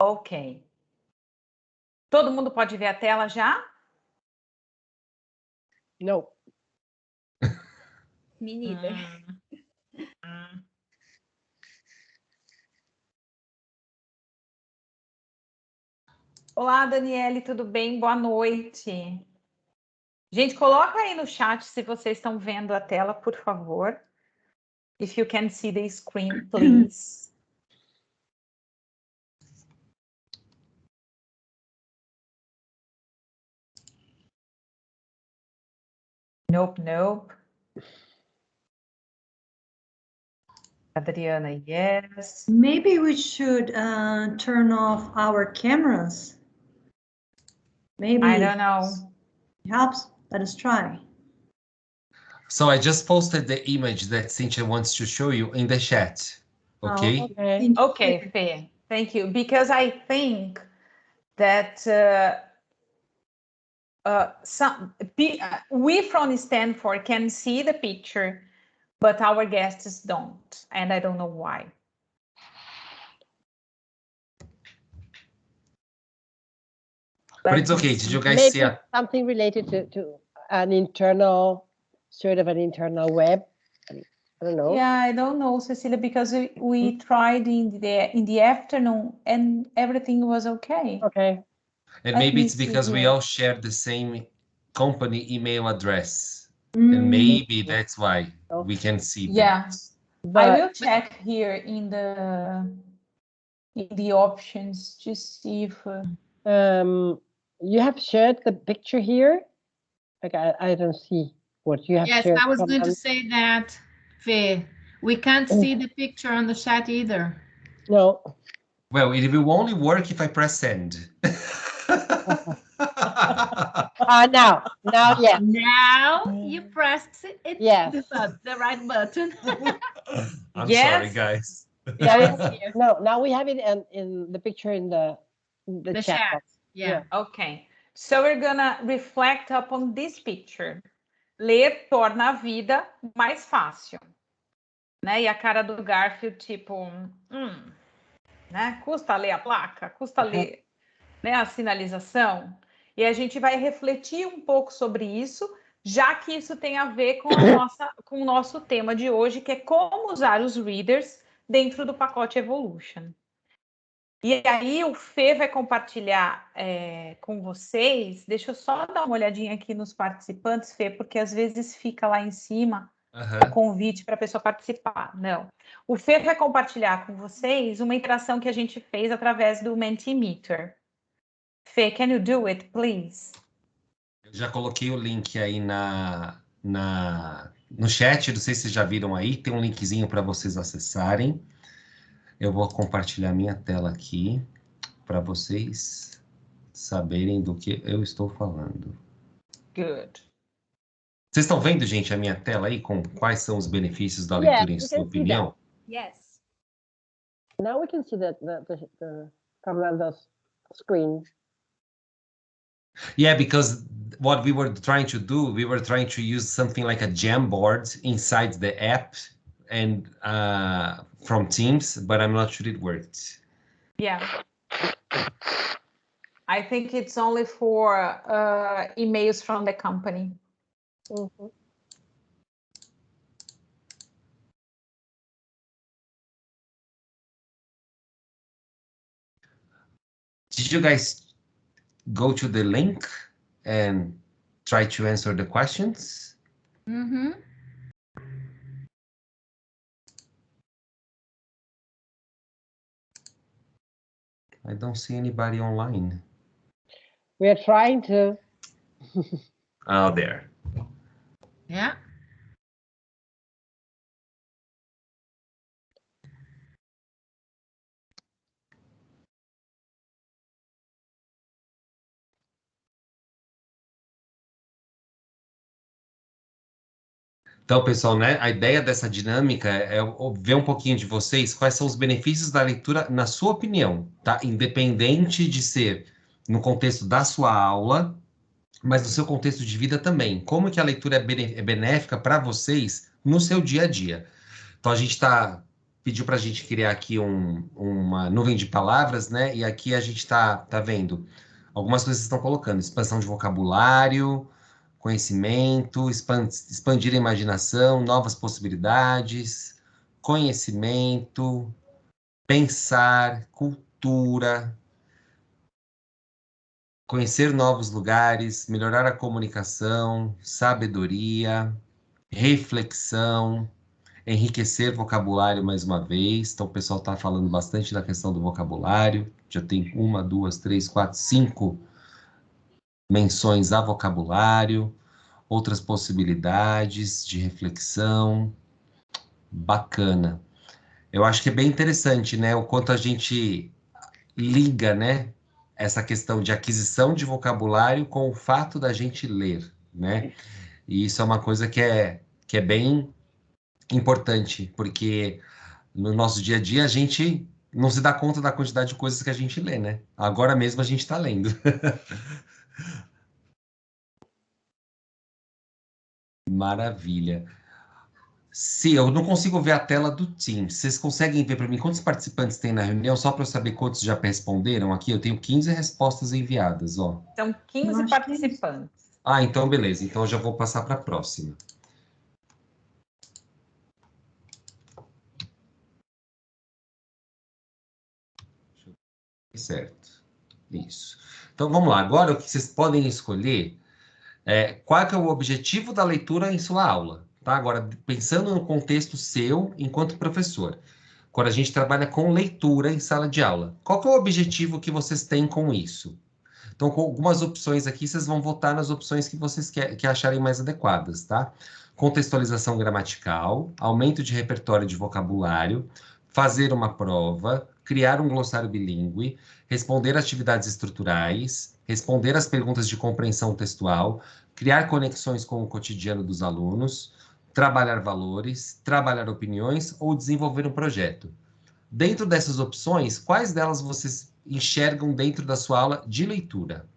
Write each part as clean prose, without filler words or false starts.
Ok. Todo mundo pode ver a tela já? No. Me neither. Olá, Daniele, tudo bem? Boa noite. Gente, coloca aí no chat se vocês estão vendo a tela, por favor. If you can see the screen, please. Nope, nope. Adriana, yes. Maybe we should turn off our cameras. Maybe I don't know. it helps. Let us try. So I just posted the image that Cynthia wants to show you in the chat. Okay? Okay. Okay, Fê. Thank you. Because I think that we from Stanford can see the picture, but our guests don't, and I don't know why. But it's okay. Did you guys Maybe see it? something related to an internal, sort of an internal web. I don't know. Yeah, I don't know, Cecilia, because we tried in the afternoon and everything was okay. Okay. And Let maybe me it's see because we here. all share the same company email address. And maybe that's why we can see Yeah. that. I But will check here in the options to see if you have shared the picture here. Like I don't see what you have Yes, shared. I was going to from- say that, Fê. We can't see the picture on the chat either. No. Well, it will only work if I press send. Now, yeah. Now you pressed it, Yes. the right button. I'm Yes. sorry, guys. No, now we have it in the picture in the The chat. chat. box. Yeah. Okay, so we're gonna reflect upon this picture. Ler torna a vida mais fácil, né? E a cara do Garfield, tipo, né? Custa ler a placa, custa ler, né, a sinalização. E a gente vai refletir um pouco sobre isso, já que isso tem a ver com com o nosso tema de hoje, que é como usar os readers dentro do pacote Evolution. E aí o Fê vai compartilhar com vocês. Deixa eu só dar uma olhadinha aqui nos participantes, Fê, porque às vezes fica lá em cima o convite para a pessoa participar. Não. O Fê vai compartilhar com vocês uma interação que a gente fez através do Mentimeter. Fê, can you do it, please? Eu já coloquei o link aí no chat, não sei se vocês já viram aí, tem um linkzinho para vocês acessarem. Eu vou compartilhar minha tela aqui para vocês saberem do que eu estou falando. Good. Vocês estão vendo, gente, a minha tela aí com quais são os benefícios da leitura em we sua can see opinião? Yes. Now we can see the Fernando's screen. Yeah, because what we were trying to do, we were trying to use something like a Jamboard inside the app and from Teams, but I'm not sure it worked. Yeah. I think it's only for emails from the company. Did you guys go to the link and try to answer the questions? Mm-hmm. I don't see anybody online. We are trying to. Oh, there. Yeah. Então, pessoal, né, a ideia dessa dinâmica é ver um pouquinho de vocês quais são os benefícios da leitura, na sua opinião, tá? Independente de ser no contexto da sua aula, mas no seu contexto de vida também. Como que a leitura é benéfica para vocês no seu dia a dia? Então, a gente está pediu para a gente criar aqui uma nuvem de palavras, né? E aqui a gente tá vendo algumas coisas que estão colocando. Expansão de vocabulário, conhecimento, expandir a imaginação, novas possibilidades, conhecimento, pensar, cultura, conhecer novos lugares, melhorar a comunicação, sabedoria, reflexão, enriquecer vocabulário mais uma vez. Então, o pessoal está falando bastante da questão do vocabulário. Já tem 1, 2, 3, 4, 5 menções a vocabulário, outras possibilidades de reflexão. Bacana. Eu acho que é bem interessante, né? O quanto a gente liga, né? Essa questão de aquisição de vocabulário com o fato da gente ler, né? E isso é uma coisa que é bem importante, porque no nosso dia a dia a gente não se dá conta da quantidade de coisas que a gente lê, né? Agora mesmo a gente está lendo. Maravilha. Se eu não consigo ver a tela do Teams, vocês conseguem ver para mim quantos participantes tem na reunião, só para eu saber quantos já responderam aqui? Eu tenho 15 respostas enviadas, ó. São 15 acho que participantes. Ah, então beleza. Então eu já vou passar para a próxima. Certo. Isso. Então vamos lá. Agora o que vocês podem escolher é qual que é o objetivo da leitura em sua aula, tá? Agora, pensando no contexto seu enquanto professor. Quando a gente trabalha com leitura em sala de aula, qual que é o objetivo que vocês têm com isso? Então, com algumas opções aqui, vocês vão votar nas opções que vocês que acharem mais adequadas, tá? Contextualização gramatical, aumento de repertório de vocabulário, fazer uma prova, criar um glossário bilíngue, responder atividades estruturais, responder às perguntas de compreensão textual, criar conexões com o cotidiano dos alunos, trabalhar valores, trabalhar opiniões ou desenvolver um projeto. Dentro dessas opções, quais delas vocês enxergam dentro da sua aula de leitura?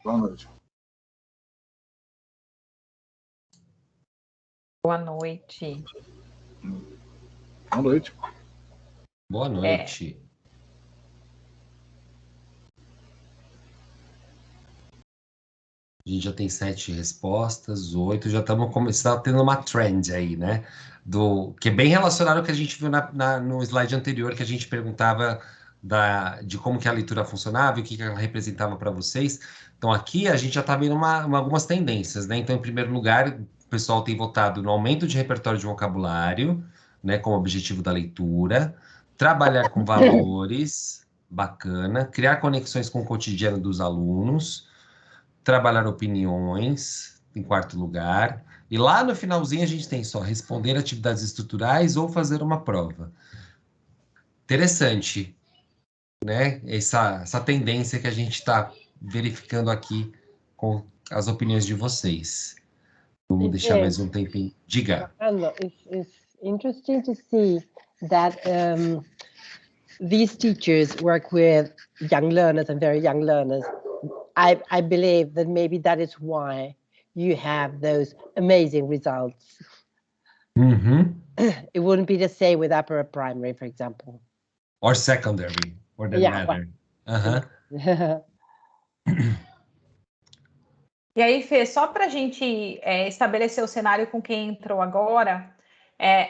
Boa noite. Boa noite. Boa noite. Boa noite. A gente já tem 7 respostas, 8, já estamos começando tendo uma trend aí, né? Que é bem relacionado ao que a gente viu no slide anterior, que a gente perguntava de como que a leitura funcionava e o que ela representava para vocês. Então, aqui a gente já está vendo algumas tendências, né? Então, em primeiro lugar, o pessoal tem votado no aumento de repertório de vocabulário, né, como objetivo da leitura, trabalhar com valores, bacana, criar conexões com o cotidiano dos alunos, trabalhar opiniões, em quarto lugar. E lá no finalzinho a gente tem só responder atividades estruturais ou fazer uma prova. Interessante, né? Essa tendência que a gente está verificando aqui com as opiniões de vocês. Vamos deixar mais um tempinho. Diga. It's interesting to see that these teachers work with young learners and very young learners. I believe that maybe that is why you have those amazing results. It wouldn't be the same with upper primary, for example. Or secondary, for that matter. E aí, Fê, só para a gente estabelecer o cenário com quem entrou agora,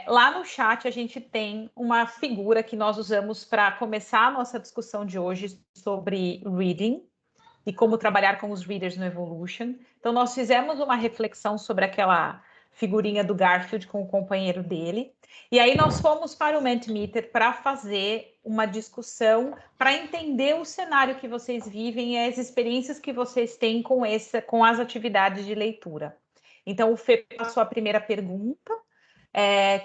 lá no chat a gente tem uma figura que nós usamos para começar a nossa discussão de hoje sobre reading. e como trabalhar com os readers no Evolution. Então, nós fizemos uma reflexão sobre aquela figurinha do Garfield com o companheiro dele. E aí nós fomos para o Mentimeter para fazer uma discussão, para entender o cenário que vocês vivem e as experiências que vocês têm com as atividades de leitura. Então, o Fê passou a primeira pergunta,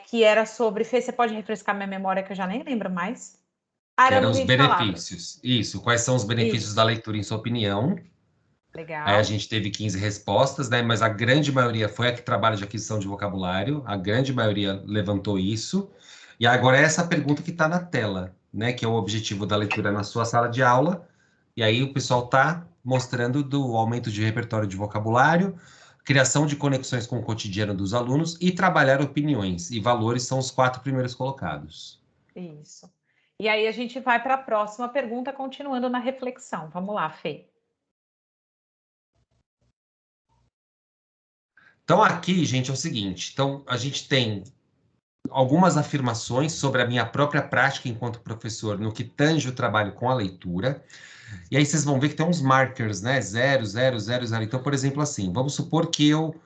que era sobre... Fê, você pode refrescar minha memória, que eu já nem lembro mais. Que eram os 20 palavras. benefícios. Isso, quais são os benefícios Isso. da leitura, em sua opinião? Legal. Aí a gente teve 15 respostas, né? Mas a grande maioria foi a que trabalha de aquisição de vocabulário, a grande maioria levantou isso. E agora é essa pergunta que está na tela, né? Que é o objetivo da leitura na sua sala de aula. E aí o pessoal está mostrando do aumento de repertório de vocabulário, criação de conexões com o cotidiano dos alunos e trabalhar opiniões e valores são os 4 primeiros colocados. Isso. E aí a gente vai para a próxima pergunta, continuando na reflexão. Vamos lá, Fê. Então, aqui, gente, é o seguinte. Então, a gente tem algumas afirmações sobre a minha própria prática enquanto professor no que tange o trabalho com a leitura. E aí vocês vão ver que tem uns markers, né? 0, 0, 0, 0. Então, por exemplo, assim, vamos supor que eu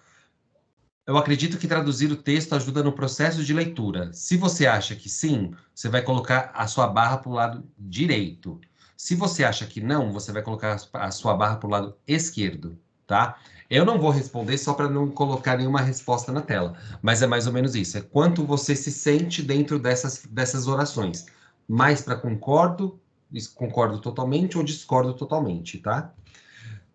acredito que traduzir o texto ajuda no processo de leitura. Se você acha que sim, você vai colocar a sua barra para o lado direito. Se você acha que não, você vai colocar a sua barra para o lado esquerdo, tá? Eu não vou responder só para não colocar nenhuma resposta na tela, mas é mais ou menos isso. É quanto você se sente dentro dessas orações. Mais para concordo totalmente ou discordo totalmente, tá?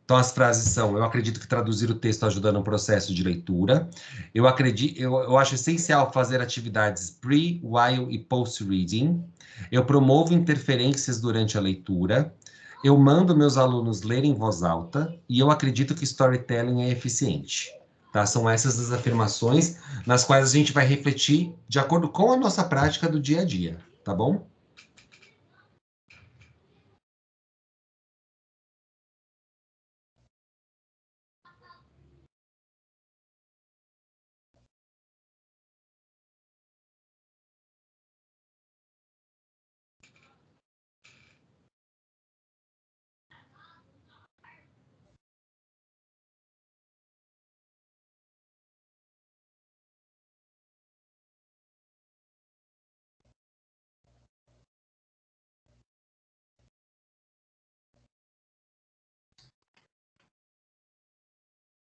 Então, as frases são: eu acredito que traduzir o texto ajuda no processo de leitura. Eu acho essencial fazer atividades pre, while e post-reading. Eu promovo interferências durante a leitura. Eu mando meus alunos lerem em voz alta. E eu acredito que storytelling é eficiente. Tá? São essas as afirmações nas quais a gente vai refletir de acordo com a nossa prática do dia a dia, tá bom?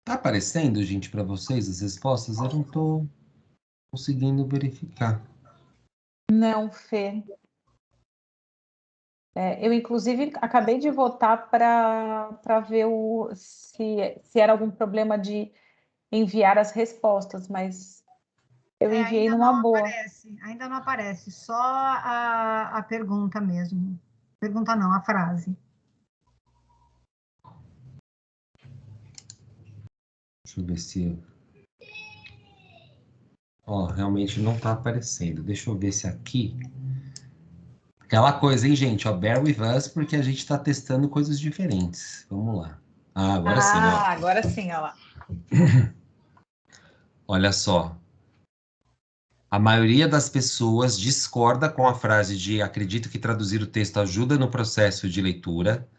Tá aparecendo, gente, para vocês as respostas? Eu não estou conseguindo verificar. Não, Fê. Eu, inclusive, acabei de votar para ver se era algum problema de enviar as respostas, mas eu enviei Ainda numa não boa. aparece, ainda não aparece, só a pergunta mesmo. Pergunta não, a frase. Deixa eu ver se... Ó, realmente não tá aparecendo. Deixa eu ver se aqui... Aquela coisa, hein, gente? Ó, bear with us, porque a gente tá testando coisas diferentes. Vamos lá. Ah, agora sim, ó. Agora sim, olha lá. Olha só. A maioria das pessoas discorda com a frase de acredito que traduzir o texto ajuda no processo de leitura.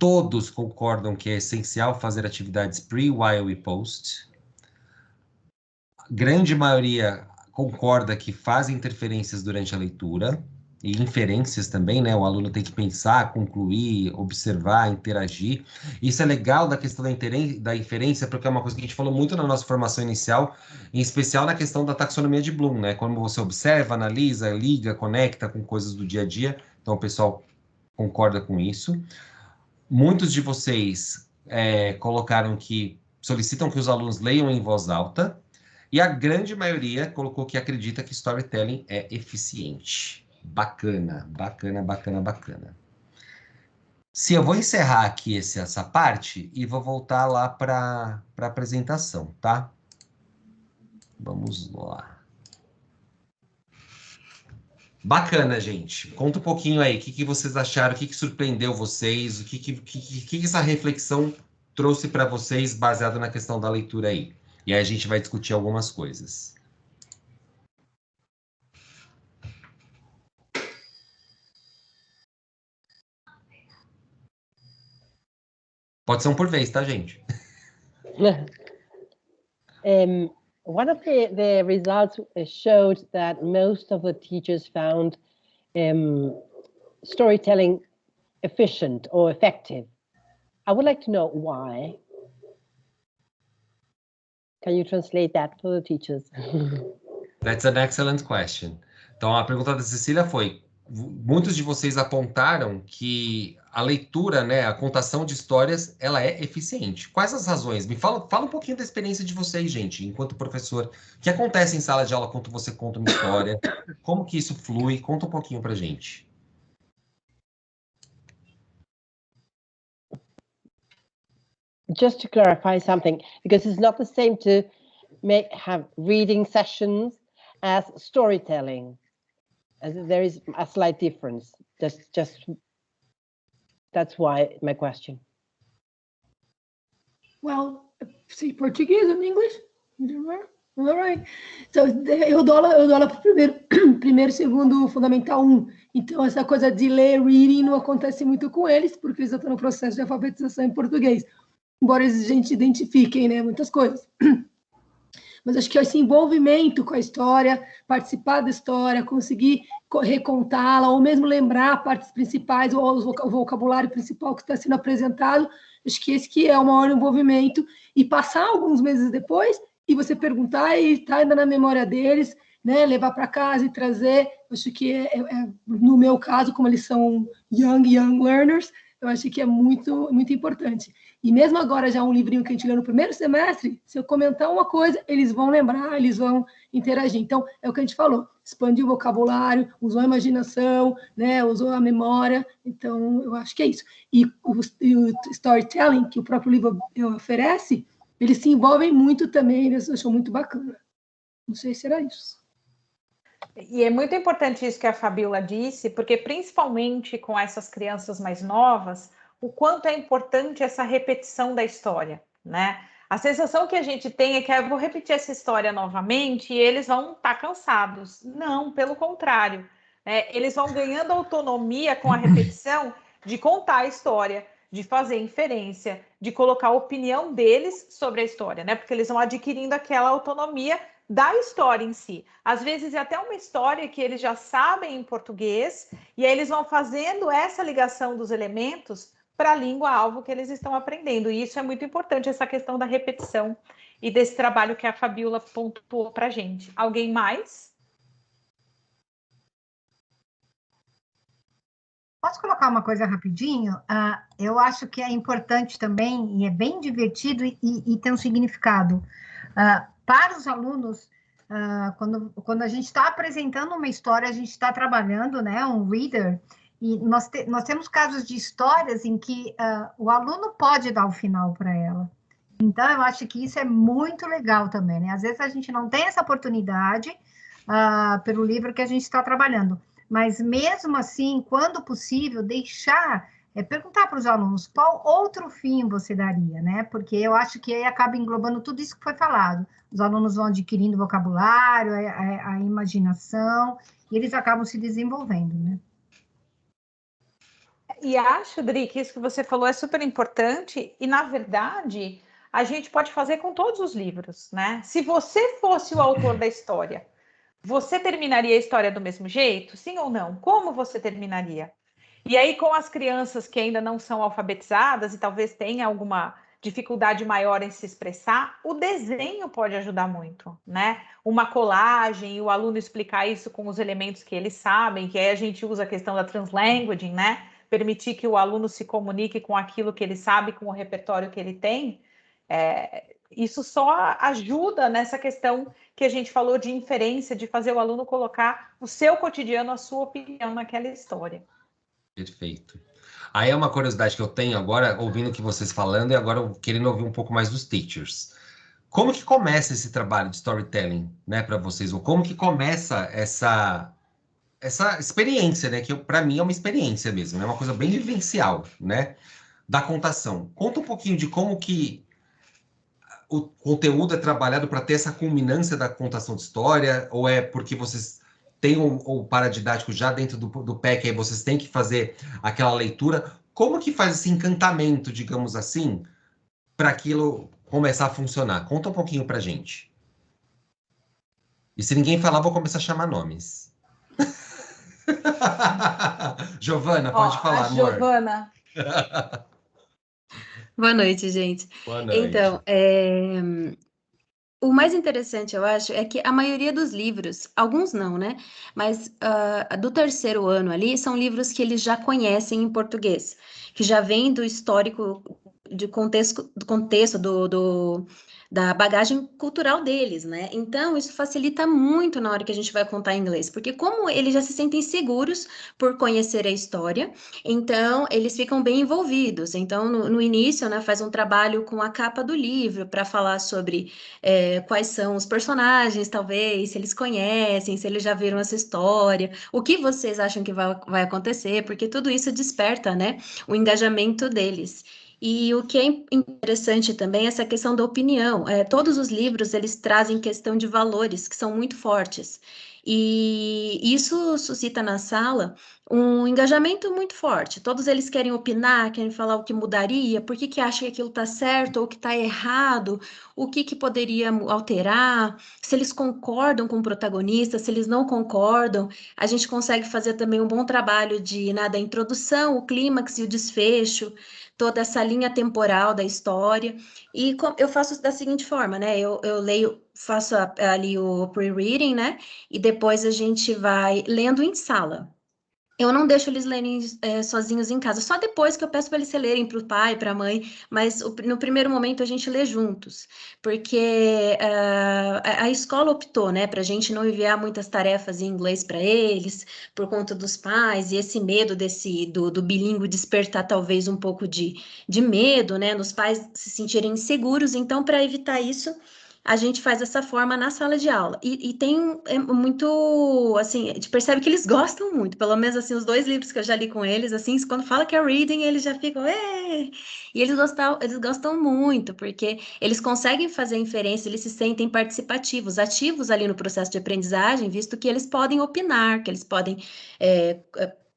Todos concordam que é essencial fazer atividades pre, while e post. Grande maioria concorda que faz interferências durante a leitura e inferências também, né? O aluno tem que pensar, concluir, observar, interagir. Isso é legal da questão da inferência, porque é uma coisa que a gente falou muito na nossa formação inicial, em especial na questão da taxonomia de Bloom, né? Quando você observa, analisa, liga, conecta com coisas do dia a dia. Então, o pessoal concorda com isso. Muitos de vocês colocaram que solicitam que os alunos leiam em voz alta. E a grande maioria colocou que acredita que storytelling é eficiente. Bacana, bacana, bacana, bacana. Se eu vou encerrar aqui essa parte e vou voltar lá para a apresentação, tá? Vamos lá. Bacana, gente. Conta um pouquinho aí, o que vocês acharam, o que surpreendeu vocês, o que essa reflexão trouxe para vocês baseado na questão da leitura aí. E aí a gente vai discutir algumas coisas. Pode ser um por vez, tá, gente? One of the results showed that most of the teachers found storytelling efficient or effective. I would like to know why. Can you translate that for the teachers? That's an excellent question. Então, a pergunta da Cecília foi: muitos de vocês apontaram que a leitura, né, a contação de histórias, ela é eficiente. Quais as razões? Me fala um pouquinho da experiência de vocês, gente, enquanto professor. O que acontece em sala de aula quando você conta uma história? Como que isso flui? Conta um pouquinho pra gente. Just to clarify something, because it's not the same to have reading sessions as storytelling. As there is a slight difference. That's why my question. Well, say Portuguese and English. All right. So, eu dou aula para primeiro, segundo, fundamental 1. Então, essa coisa de ler, reading, não acontece muito com eles, porque eles estão no processo de alfabetização em português. Embora a gente identifiquem, né, muitas coisas. Mas acho que esse envolvimento com a história, participar da história, conseguir recontá-la, ou mesmo lembrar partes principais, ou o vocabulário principal que está sendo apresentado, acho que esse que é o maior envolvimento, e passar alguns meses depois, e você perguntar, e está ainda na memória deles, né, levar para casa e trazer, acho que no meu caso, como eles são young learners, eu acho que é muito, muito importante. E mesmo agora, já um livrinho que a gente leu no primeiro semestre, se eu comentar uma coisa, eles vão lembrar, eles vão interagir. Então, é o que a gente falou, expandiu o vocabulário, usou a imaginação, né, usou a memória. Então, eu acho que é isso. E o storytelling, que o próprio livro oferece, eles se envolvem muito também, eles acham muito bacana. Não sei se era isso. E é muito importante isso que a Fabiola disse, porque principalmente com essas crianças mais novas, o quanto é importante essa repetição da história, né? A sensação que a gente tem é que eu vou repetir essa história novamente e eles vão estar cansados. Não, pelo contrário. Eles vão ganhando autonomia com a repetição de contar a história, de fazer inferência, de colocar a opinião deles sobre a história, né? Porque eles vão adquirindo aquela autonomia da história em si. Às vezes é até uma história que eles já sabem em português, e aí eles vão fazendo essa ligação dos elementos para a língua-alvo que eles estão aprendendo. E isso é muito importante, essa questão da repetição e desse trabalho que a Fabiola pontuou para a gente. Alguém mais? Posso colocar uma coisa rapidinho? Eu acho que é importante também, e é bem divertido e tem um significado. Para os alunos, quando a gente está apresentando uma história, a gente está trabalhando, né, um reader, e nós temos casos de histórias em que o aluno pode dar o final para ela. Então, eu acho que isso é muito legal também, né? Às vezes a gente não tem essa oportunidade pelo livro que a gente está trabalhando, mas mesmo assim, quando possível, perguntar para os alunos qual outro fim você daria, né? Porque eu acho que aí acaba englobando tudo isso que foi falado. Os alunos vão adquirindo vocabulário, a imaginação, e eles acabam se desenvolvendo, né? E acho, Dri, que isso que você falou é super importante, e na verdade, a gente pode fazer com todos os livros, né? Se você fosse o autor da história, você terminaria a história do mesmo jeito? Sim ou não? Como você terminaria? E aí, com as crianças que ainda não são alfabetizadas e talvez tenha alguma dificuldade maior em se expressar, o desenho pode ajudar muito, né? Uma colagem e o aluno explicar isso com os elementos que eles sabem, que aí a gente usa a questão da translanguaging, né? Permitir que o aluno se comunique com aquilo que ele sabe, com o repertório que ele tem. Isso só ajuda nessa questão que a gente falou de inferência, de fazer o aluno colocar o seu cotidiano, a sua opinião naquela história. Perfeito. Aí é uma curiosidade que eu tenho agora, ouvindo o que vocês falando, e agora querendo ouvir um pouco mais dos teachers. Como que começa esse trabalho de storytelling, né, para vocês? Ou como que começa essa experiência, né, que para mim é uma experiência mesmo, é uma coisa bem vivencial, né, da contação. Conta um pouquinho de como que o conteúdo é trabalhado para ter essa culminância da contação de história, ou é porque vocês têm o paradidático já dentro do PEC, aí vocês têm que fazer aquela leitura. como que faz esse encantamento, digamos assim, para aquilo começar a funcionar? Conta um pouquinho pra gente. E se ninguém falar, vou começar a chamar nomes. Giovana, pode falar, a amor. Giovana. Boa noite, gente. Boa noite. Então, o mais interessante, eu acho, é que a maioria dos livros, alguns não, né? Mas do terceiro ano ali, são livros que eles já conhecem em português, que já vêm do histórico, do contexto da bagagem cultural deles, né? Então, isso facilita muito na hora que a gente vai contar em inglês, porque como eles já se sentem seguros por conhecer a história, então eles ficam bem envolvidos. Então, no início, né, faz um trabalho com a capa do livro para falar sobre quais são os personagens, talvez, se eles conhecem, se eles já viram essa história, o que vocês acham que vai acontecer, porque tudo isso desperta, né, o engajamento deles. E o que é interessante também é essa questão da opinião. Todos os livros, eles trazem questão de valores que são muito fortes. E isso suscita na sala um engajamento muito forte. Todos eles querem opinar, querem falar o que mudaria, por que acha que aquilo está certo ou que está errado, o que poderia alterar, se eles concordam com o protagonista, se eles não concordam. A gente consegue fazer também um bom trabalho da introdução, o clímax e o desfecho, toda essa linha temporal da história. E eu faço da seguinte forma, né? Eu leio, faço ali o pre-reading, né? E depois a gente vai lendo em sala. Eu não deixo eles lerem sozinhos em casa, só depois que eu peço para eles lerem para o pai, para a mãe, mas no primeiro momento a gente lê juntos, porque a escola optou, né, para a gente não enviar muitas tarefas em inglês para eles, por conta dos pais, e esse medo do bilíngue despertar talvez um pouco de medo, né, nos pais se sentirem inseguros. Então, para evitar isso, a gente faz dessa forma na sala de aula. E tem muito, assim, a gente percebe que eles gostam muito, pelo menos, assim, os 2 livros que eu já li com eles, assim, quando fala que é reading, eles já ficam, e eles gostam muito, porque eles conseguem fazer inferência, eles se sentem participativos, ativos ali no processo de aprendizagem, visto que eles podem opinar, que eles podem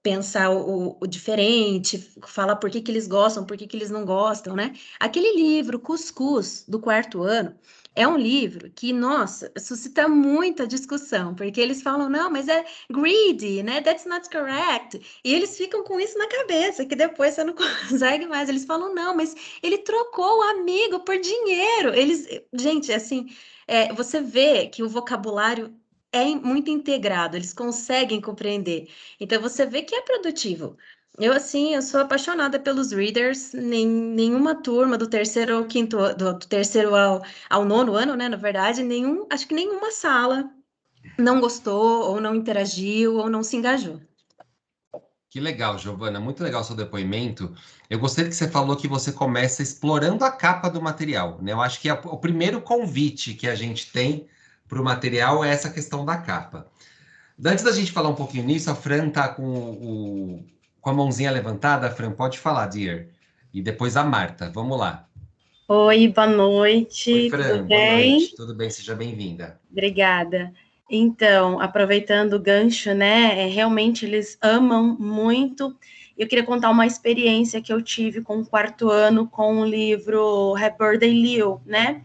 pensar o diferente, falar por que eles gostam, por que eles não gostam, né? Aquele livro, Cuscuz, do 4º ano, é um livro que, nossa, suscita muita discussão, porque eles falam, não, mas é greedy, né? That's not correct. E eles ficam com isso na cabeça, que depois você não consegue mais. Eles falam, não, mas ele trocou o amigo por dinheiro. Gente, assim, você vê que o vocabulário é muito integrado, eles conseguem compreender. Então, você vê que é produtivo. Eu sou apaixonada pelos readers, nenhuma turma do terceiro ao quinto, do terceiro ao 9º ano, né, na verdade, acho que nenhuma sala não gostou, ou não interagiu, ou não se engajou. Que legal, Giovana, muito legal o seu depoimento. Eu gostei que você falou que você começa explorando a capa do material, né? Eu acho que o primeiro convite que a gente tem para o material é essa questão da capa. Antes da gente falar um pouquinho nisso, a Fran está com a mãozinha levantada. Fran, pode falar, dear. E depois a Marta, vamos lá. Oi, boa noite. Oi, Fran, tudo bem? Boa noite. Tudo bem, seja bem-vinda. Obrigada. Então, aproveitando o gancho, né, realmente eles amam muito. Eu queria contar uma experiência que eu tive com o 4º ano com o livro Happy Birthday Leo, né,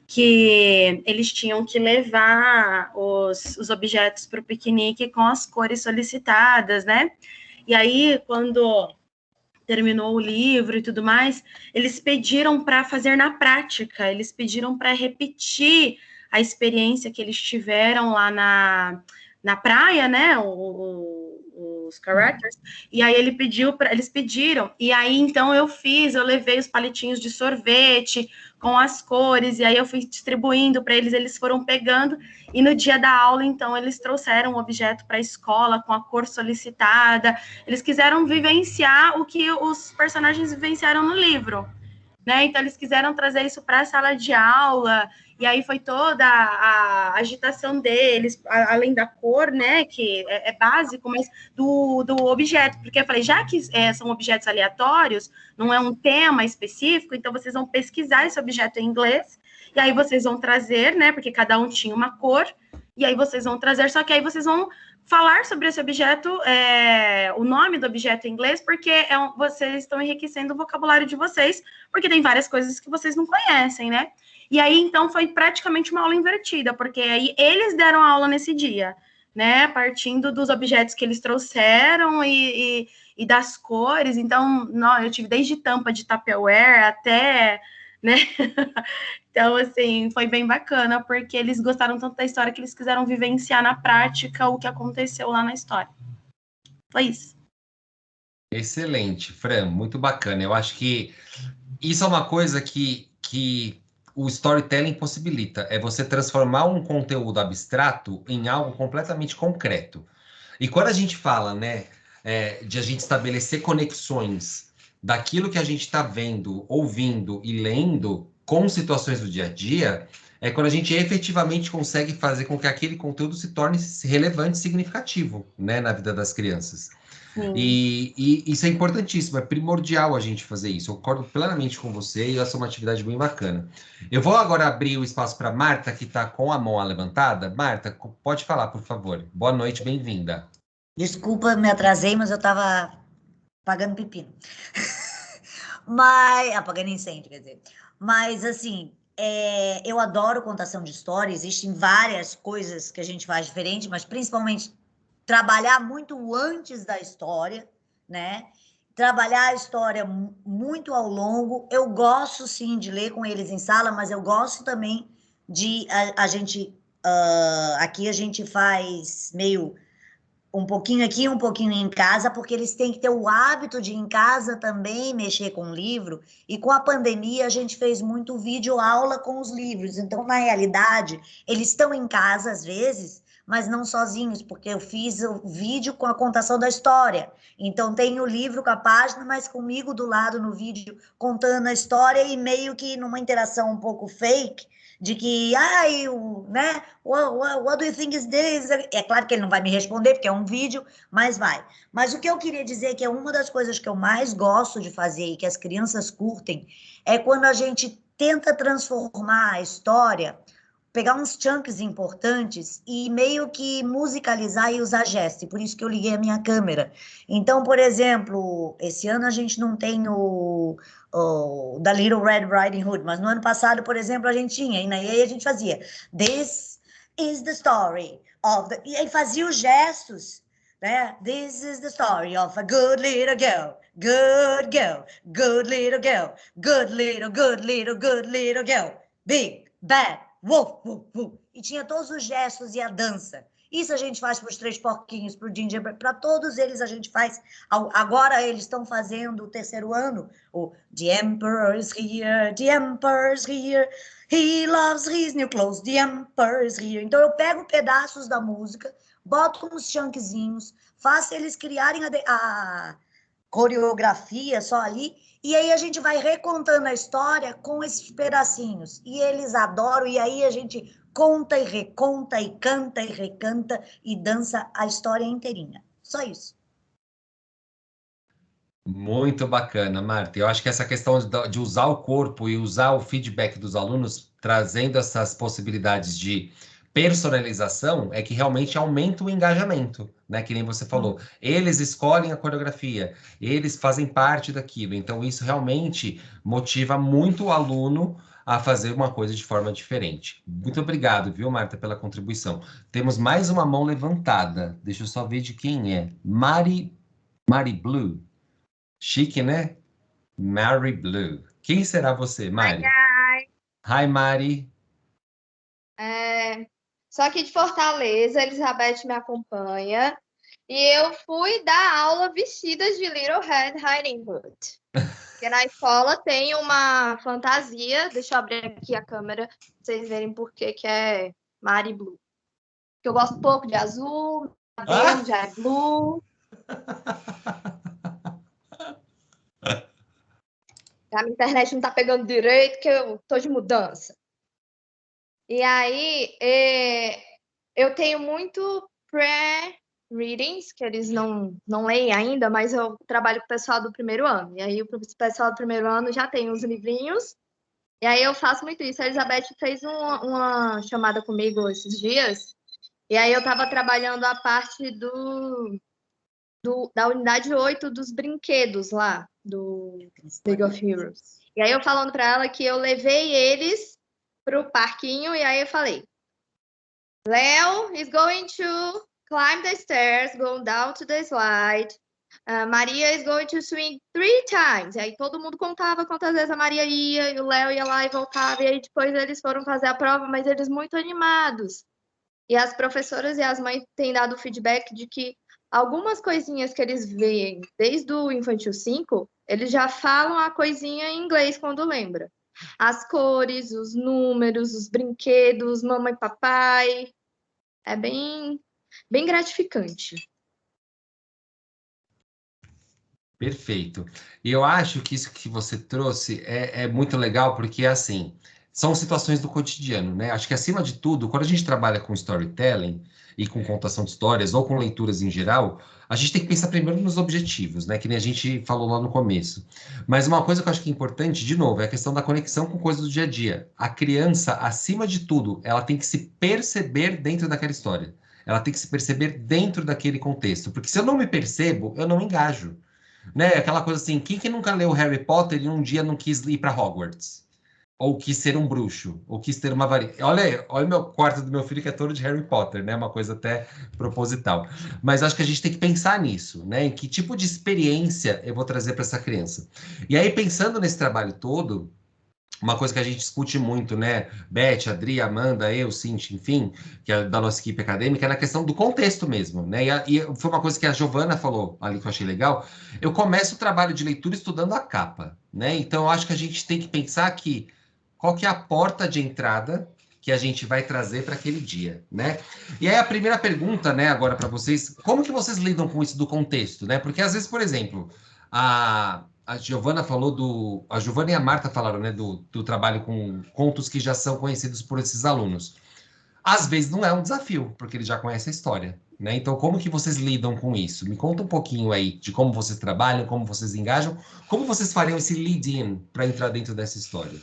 que eles tinham que levar os objetos para o piquenique com as cores solicitadas, né, e aí, quando terminou o livro e tudo mais, eles pediram para fazer na prática, eles pediram para repetir a experiência que eles tiveram lá na praia, né, os characters, e aí eles pediram, e aí então eu levei os palitinhos de sorvete com as cores, e aí eu fui distribuindo para eles, eles foram pegando, e no dia da aula, então, eles trouxeram um objeto para a escola com a cor solicitada, eles quiseram vivenciar o que os personagens vivenciaram no livro, né, então eles quiseram trazer isso para a sala de aula, e aí foi toda a agitação deles, além da cor, né, que é básico, mas do objeto, porque eu falei, já que são objetos aleatórios, não é um tema específico, então vocês vão pesquisar esse objeto em inglês, e aí vocês vão trazer, né, porque cada um tinha uma cor, e aí vocês vão trazer, só que aí vocês vão falar sobre esse objeto, o nome do objeto em inglês, porque vocês estão enriquecendo o vocabulário de vocês, porque tem várias coisas que vocês não conhecem, né? E aí, então, foi praticamente uma aula invertida, porque aí eles deram a aula nesse dia, né? Partindo dos objetos que eles trouxeram e das cores. Então, eu tive desde tampa de Tupperware até, né? Então, assim, foi bem bacana, porque eles gostaram tanto da história que eles quiseram vivenciar na prática o que aconteceu lá na história. Foi isso. Excelente, Fran, muito bacana. Eu acho que isso é uma coisa que o storytelling possibilita, é você transformar um conteúdo abstrato em algo completamente concreto. E quando a gente fala, né, de a gente estabelecer conexões daquilo que a gente está vendo, ouvindo e lendo com situações do dia a dia, é quando a gente efetivamente consegue fazer com que aquele conteúdo se torne relevante e significativo, né, na vida das crianças. E isso é importantíssimo, é primordial a gente fazer isso. Eu concordo plenamente com você e essa é uma atividade bem bacana. Eu vou agora abrir o espaço para Marta, que está com a mão levantada. Marta, pode falar, por favor. Boa noite, bem-vinda. Desculpa, me atrasei, mas eu estava apagando pepino. Mas, apagando incêndio, quer dizer. Mas, assim, eu adoro contação de história, existem várias coisas que a gente faz diferente, mas principalmente trabalhar muito antes da história, né? Trabalhar a história muito ao longo. Eu gosto, sim, de ler com eles em sala, mas eu gosto também de a gente... aqui a gente faz meio... um pouquinho aqui, um pouquinho em casa, porque eles têm que ter o hábito de, em casa, também mexer com o livro. E com a pandemia, a gente fez muito vídeo aula com os livros. Então, na realidade, eles estão em casa, às vezes, mas não sozinhos, porque eu fiz o vídeo com a contação da história. Então, tem o livro com a página, mas comigo do lado no vídeo, contando a história e meio que numa interação um pouco fake, de que, né, what do you think is this? É claro que ele não vai me responder, porque é um vídeo, mas vai. Mas o que eu queria dizer, que é uma das coisas que eu mais gosto de fazer e que as crianças curtem, é quando a gente tenta transformar a história, pegar uns chunks importantes e meio que musicalizar e usar gesto, e por isso que eu liguei a minha câmera. Então, por exemplo, esse ano a gente não tem da Little Red Riding Hood, mas no ano passado, por exemplo, a gente tinha, e aí a gente fazia This is the story of the... E aí fazia os gestos, né? This is the story of a good little girl, good girl, good little girl, good little girl, big, bad, woof, woof, woof. E tinha todos os gestos e a dança. Isso a gente faz para os Três Porquinhos, para o Gingerbread, para todos eles a gente faz. Agora eles estão fazendo o terceiro ano, o The Emperor's here, the Emperor's here, he loves his new clothes, the Emperor's here. Então eu pego pedaços da música, boto uns chunkzinhos, faço eles criarem a coreografia só ali, e aí a gente vai recontando a história com esses pedacinhos. E eles adoram, e aí a gente conta e reconta, e canta e recanta, e dança a história inteirinha. Só isso. Muito bacana, Marta. Eu acho que essa questão de usar o corpo e usar o feedback dos alunos, trazendo essas possibilidades de personalização, é que realmente aumenta o engajamento, né? Que nem você falou. Eles escolhem a coreografia, eles fazem parte daquilo. Então, isso realmente motiva muito o aluno a fazer uma coisa de forma diferente. Muito obrigado, viu, Marta, pela contribuição. Temos mais uma mão levantada. Deixa eu só ver de quem é. Mari Blue. Chique, né? Mari Blue. Quem será você, Mari? Hi, Mari. Sou aqui de Fortaleza, Elizabeth me acompanha. E eu fui dar aula vestida de Little Red Riding Hood. Porque na escola tem uma fantasia. Deixa eu abrir aqui a câmera para vocês verem por que é Mari Blue. Porque eu gosto pouco de azul, cabelo já é blue. A minha internet não tá pegando direito, que eu tô de mudança. E aí, eu tenho muito pré-readings, que eles não leem ainda, mas eu trabalho com o pessoal do primeiro ano. E aí, o pessoal do primeiro ano já tem os livrinhos. E aí, eu faço muito isso. A Elizabeth fez uma chamada comigo esses dias. E aí eu estava trabalhando a parte da unidade 8 dos brinquedos lá, do League of Heroes. E aí eu falando para ela que eu levei eles pro parquinho, e aí eu falei, Leo is going to climb the stairs, go down to the slide. Maria is going to swing 3 times. E aí todo mundo contava quantas vezes a Maria ia, e o Léo ia lá e voltava, e aí depois eles foram fazer a prova, mas eles muito animados. E as professoras e as mães têm dado feedback de que algumas coisinhas que eles veem desde o Infantil 5, eles já falam a coisinha em inglês quando lembra. As cores, os números, os brinquedos, mamãe e papai. É bem gratificante. Perfeito. E eu acho que isso que você trouxe é muito legal, porque, assim, são situações do cotidiano, né? Acho que, acima de tudo, quando a gente trabalha com storytelling e com contação de histórias, ou com leituras em geral, a gente tem que pensar primeiro nos objetivos, né? Que nem a gente falou lá no começo. Mas uma coisa que eu acho que é importante, de novo, é a questão da conexão com coisas do dia a dia. A criança, acima de tudo, ela tem que se perceber dentro daquela história. Ela tem que se perceber dentro daquele contexto. Porque se eu não me percebo, eu não me engajo. Né? Aquela coisa assim, quem que nunca leu Harry Potter e um dia não quis ir para Hogwarts? Ou quis ser um bruxo? Ou quis ter uma varinha? Olha o meu quarto do meu filho que é todo de Harry Potter, né? Uma coisa até proposital. Mas acho que a gente tem que pensar nisso, né? Em que tipo de experiência eu vou trazer para essa criança. E aí, pensando nesse trabalho todo, uma coisa que a gente discute muito, né? Beth, Adri, Amanda, eu, Cintia, enfim, que é da nossa equipe acadêmica, é na questão do contexto mesmo, né? E foi uma coisa que a Giovana falou ali que eu achei legal. Eu começo o trabalho de leitura estudando a capa, né? Então, eu acho que a gente tem que pensar que qual que é a porta de entrada que a gente vai trazer para aquele dia, né? E aí a primeira pergunta, né, agora para vocês, como que vocês lidam com isso do contexto, né? Porque às vezes, por exemplo, a Giovana falou a Giovana e a Marta falaram, né, do trabalho com contos que já são conhecidos por esses alunos. Às vezes não é um desafio, porque eles já conhecem a história, né? Então, como que vocês lidam com isso? Me conta um pouquinho aí de como vocês trabalham, como vocês engajam, como vocês fariam esse lead-in para entrar dentro dessa história?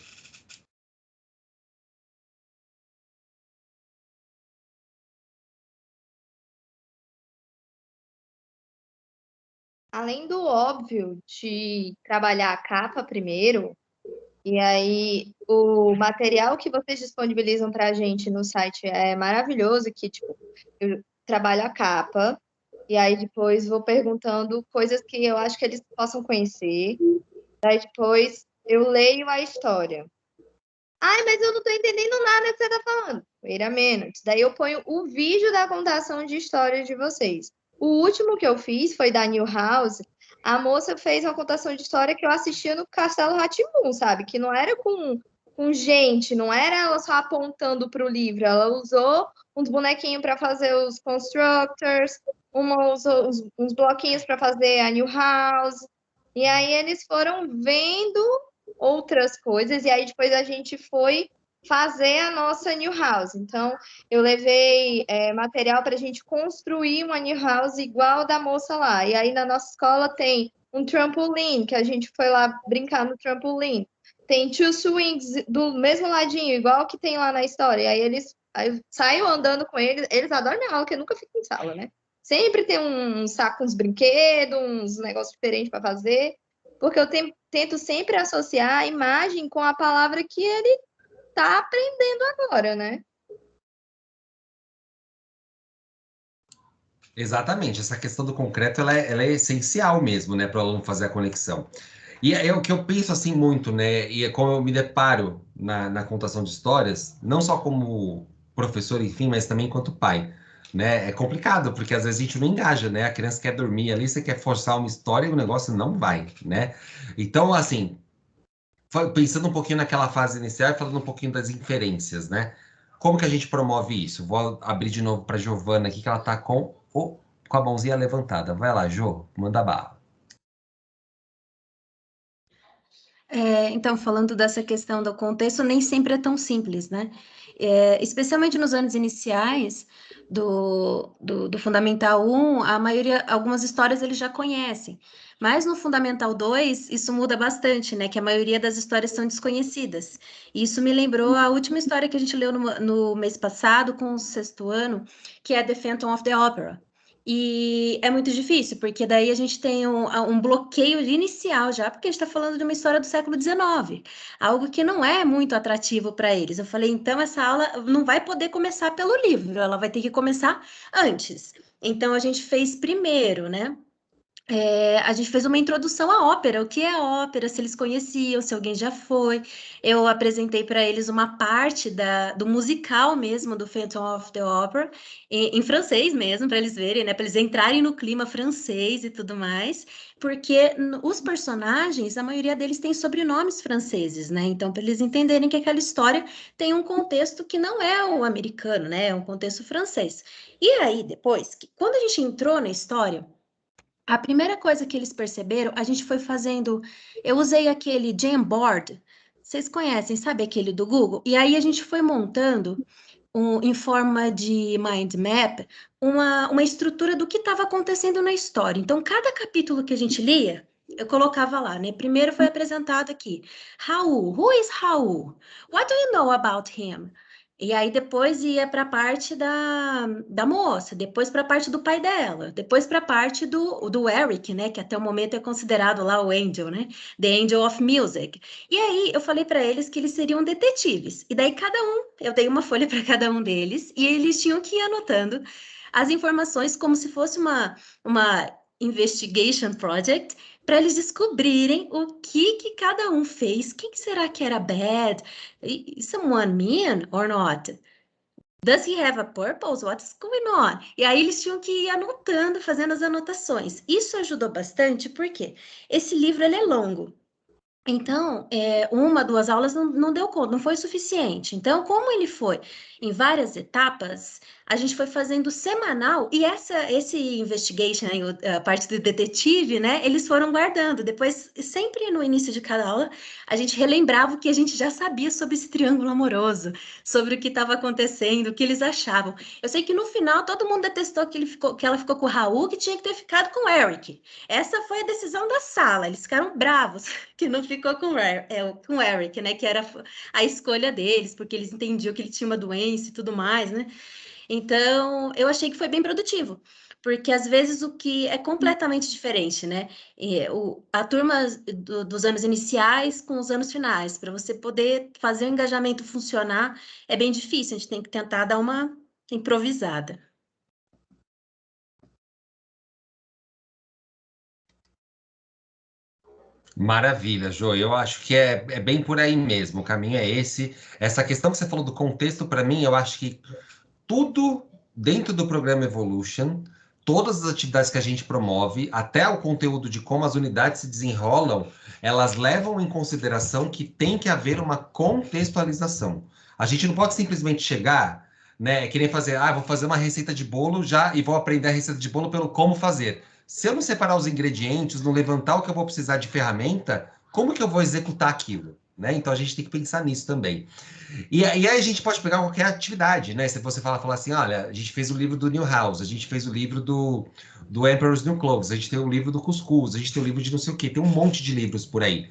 Além do óbvio de trabalhar a capa primeiro, e aí o material que vocês disponibilizam para a gente no site é maravilhoso, que tipo, eu trabalho a capa, e aí depois vou perguntando coisas que eu acho que eles possam conhecer, daí depois eu leio a história. Ai, mas eu não estou entendendo nada que você está falando. Wait a minute. Daí eu ponho o vídeo da contação de história de vocês. O último que eu fiz foi da New House. A moça fez uma contação de história que eu assistia no Castelo Rá-Tim-Bum, sabe? Que não era com gente, não era ela só apontando para o livro. Ela usou uns bonequinhos para fazer os constructors, uns bloquinhos para fazer a New House. E aí eles foram vendo outras coisas, e aí depois a gente foi fazer a nossa new house. Então, eu levei material para a gente construir uma new house igual da moça lá. E aí na nossa escola tem um trampolim, que a gente foi lá brincar no trampolim. Tem 2 swings do mesmo ladinho, igual que tem lá na história. E aí eu saio andando com eles, eles adoram minha aula, que eu nunca fico em sala, né? Sempre tem um saco, uns brinquedos, uns negócios diferentes para fazer, porque eu tento sempre associar a imagem com a palavra que ele está aprendendo agora, né? Exatamente, essa questão do concreto ela é essencial mesmo, né, para o aluno fazer a conexão. E é o que eu penso assim muito, né, e é como eu me deparo na contação de histórias, não só como professor, enfim, mas também enquanto pai, né? É complicado, porque às vezes a gente não engaja, né? A criança quer dormir ali, você quer forçar uma história e o negócio não vai, né? Então, assim, pensando um pouquinho naquela fase inicial e falando um pouquinho das inferências, né? Como que a gente promove isso? Vou abrir de novo para a Giovana aqui, que ela está com a mãozinha levantada. Vai lá, Jo, manda bala. Então, falando dessa questão do contexto, nem sempre é tão simples, né? Especialmente nos anos iniciais do Fundamental 1, a maioria, algumas histórias eles já conhecem. Mas no Fundamental 2, isso muda bastante, né? Que a maioria das histórias são desconhecidas. E isso me lembrou a última história que a gente leu no mês passado, com o 6º ano, que é The Phantom of the Opera. E é muito difícil, porque daí a gente tem um bloqueio inicial já, porque a gente está falando de uma história do século XIX, algo que não é muito atrativo para eles. Eu falei, então essa aula não vai poder começar pelo livro, ela vai ter que começar antes. Então a gente fez primeiro, né? A gente fez uma introdução à ópera, o que é a ópera, se eles conheciam, se alguém já foi. Eu apresentei para eles uma parte do musical mesmo, do Phantom of the Opera, em francês mesmo, para eles verem, né, para eles entrarem no clima francês e tudo mais, porque os personagens, a maioria deles tem sobrenomes franceses, né? Então, para eles entenderem que aquela história tem um contexto que não é o americano, né? É um contexto francês. E aí, depois, quando a gente entrou na história, a primeira coisa que eles perceberam, a gente foi fazendo. Eu usei aquele Jamboard, vocês conhecem, sabe aquele do Google? E aí a gente foi montando, em forma de mind map, uma estrutura do que estava acontecendo na história. Então, cada capítulo que a gente lia, eu colocava lá, né? Primeiro foi apresentado aqui: Raul, who is Raul? What do you know about him? E aí depois ia para a parte da moça, depois para a parte do pai dela, depois para a parte do Eric, né? Que até o momento é considerado lá o Angel, né? The Angel of Music. E aí eu falei para eles que eles seriam detetives. E daí eu dei uma folha para cada um deles e eles tinham que ir anotando as informações como se fosse uma investigation project, para eles descobrirem o que cada um fez. Quem será que era bad? Is someone mean or not? Does he have a purpose? What's going on? E aí eles tinham que ir anotando, fazendo as anotações. Isso ajudou bastante, porque esse livro ele é longo. Então, 1, 2 aulas não deu conta, não foi suficiente. Então, como ele foi em várias etapas, a gente foi fazendo semanal, e esse investigation, a parte do detetive, né, eles foram guardando. Depois, sempre no início de cada aula, a gente relembrava o que a gente já sabia sobre esse triângulo amoroso, sobre o que estava acontecendo, o que eles achavam. Eu sei que no final, todo mundo detestou que ela ficou com o Raul, que tinha que ter ficado com o Eric. Essa foi a decisão da sala, eles ficaram bravos que não ficou com o Eric, né? Que era a escolha deles, porque eles entendiam que ele tinha uma doença e tudo mais, né? Então, eu achei que foi bem produtivo, porque às vezes o que é completamente diferente, né? A turma dos anos iniciais com os anos finais, para você poder fazer o engajamento funcionar, é bem difícil, a gente tem que tentar dar uma improvisada. Maravilha, Jo. Eu acho que é bem por aí mesmo. O caminho é esse. Essa questão que você falou do contexto, para mim, eu acho que tudo dentro do programa Evolution, todas as atividades que a gente promove, até o conteúdo de como as unidades se desenrolam, elas levam em consideração que tem que haver uma contextualização. A gente não pode simplesmente chegar, né, querer fazer, vou fazer uma receita de bolo já e vou aprender a receita de bolo pelo como fazer. Se eu não separar os ingredientes, não levantar o que eu vou precisar de ferramenta, como que eu vou executar aquilo? Né? Então a gente tem que pensar nisso também. E aí a gente pode pegar qualquer atividade, né? Se você falar assim, olha, a gente fez o livro do Newhouse, a gente fez o livro do Emperor's New Clothes, a gente tem o livro do Cuscuz, a gente tem o livro de não sei o quê, tem um monte de livros por aí.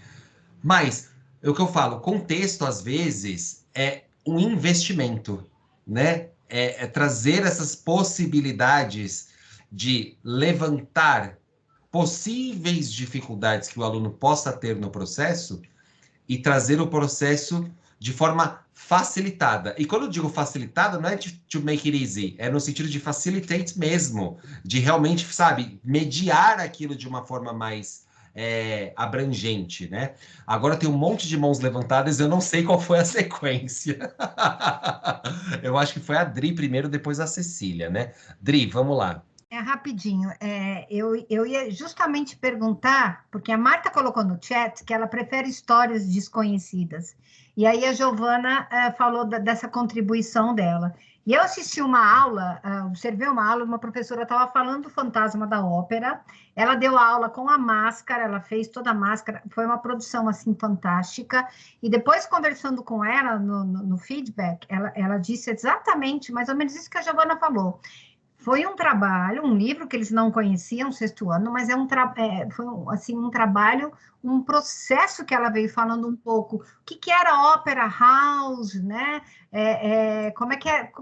Mas, é o que eu falo, contexto, às vezes, é um investimento, né? É trazer essas possibilidades de levantar possíveis dificuldades que o aluno possa ter no processo e trazer o processo de forma facilitada. E quando eu digo facilitada, não é to make it easy, é no sentido de facilitate mesmo, de realmente, sabe, mediar aquilo de uma forma mais abrangente, né? Agora tem um monte de mãos levantadas, eu não sei qual foi a sequência. Eu acho que foi a Dri primeiro, depois a Cecília, né? Dri, vamos lá. Rapidinho, eu ia justamente perguntar, porque a Marta colocou no chat que ela prefere histórias desconhecidas, e aí a Giovana falou dessa contribuição dela. E eu assisti uma aula, observei uma aula, uma professora estava falando do Fantasma da Ópera, ela deu a aula com a máscara, ela fez toda a máscara, foi uma produção, assim, fantástica, e depois, conversando com ela no feedback, ela disse exatamente, mais ou menos isso que a Giovana falou. Foi um trabalho, um livro que eles não conheciam, sexto ano, mas foi assim, um trabalho, um processo que ela veio falando um pouco. O que era ópera house, né? Como é que era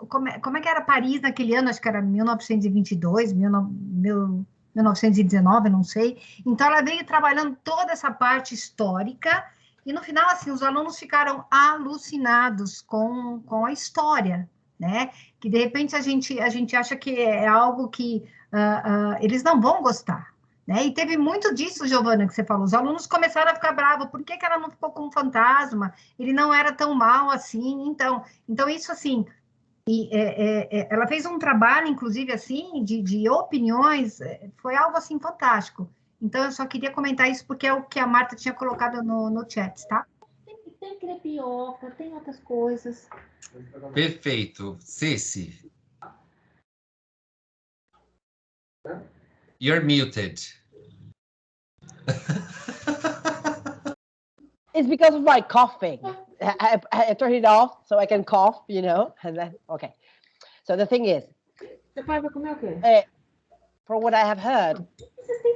Paris naquele ano? Acho que era 1922, 1919, não sei. Então, ela veio trabalhando toda essa parte histórica e, no final, assim, os alunos ficaram alucinados com a história, né? Que de repente a gente acha que é algo que eles não vão gostar, né? E teve muito disso, Giovana, que você falou. Os alunos começaram a ficar bravos. Por que ela não ficou com um fantasma? Ele não era tão mal assim. Então isso assim. Ela fez um trabalho, inclusive, assim, de opiniões. Foi algo assim fantástico. Então eu só queria comentar isso porque é o que a Marta tinha colocado no chat, tá? Tem crepioca, tem outras coisas. Perfeito. Ceci. You're muted. It's because of my coughing. I turned it off so I can cough, you know, and then, okay. So the thing is, from what I have heard,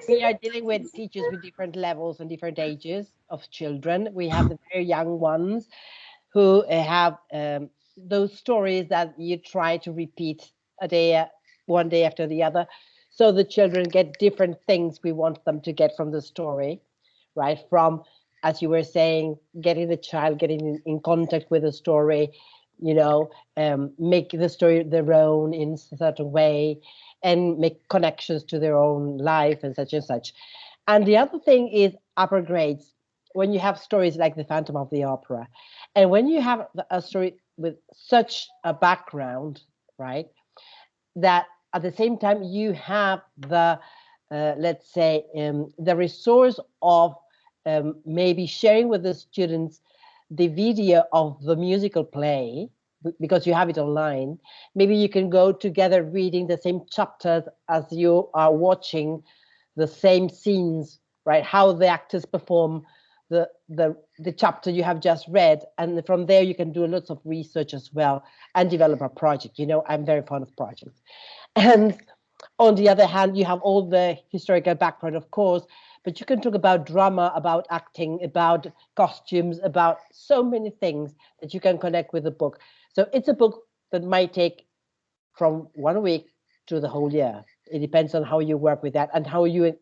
we are dealing with teachers with different levels and different ages of children. We have the very young ones who have those stories that you try to repeat one day after the other. So the children get different things we want them to get from the story, right? From, as you were saying, getting the child getting in contact with the story, you know, make the story their own in a certain way and make connections to their own life and such and such. And the other thing is upper grades, when you have stories like The Phantom of the Opera, and when you have a story with such a background, right, that at the same time you have the, let's say, the resource of maybe sharing with the students the video of the musical play, because you have it online. Maybe you can go together reading the same chapters as you are watching the same scenes, right? How the actors perform the chapter you have just read, and from there you can do lots of research as well and develop a project. You know, I'm very fond of projects. And on the other hand, you have all the historical background, of course, but you can talk about drama, about acting, about costumes, about so many things that you can connect with the book. So it's a book that might take from 1 week to the whole year. It depends on how you work with that and how you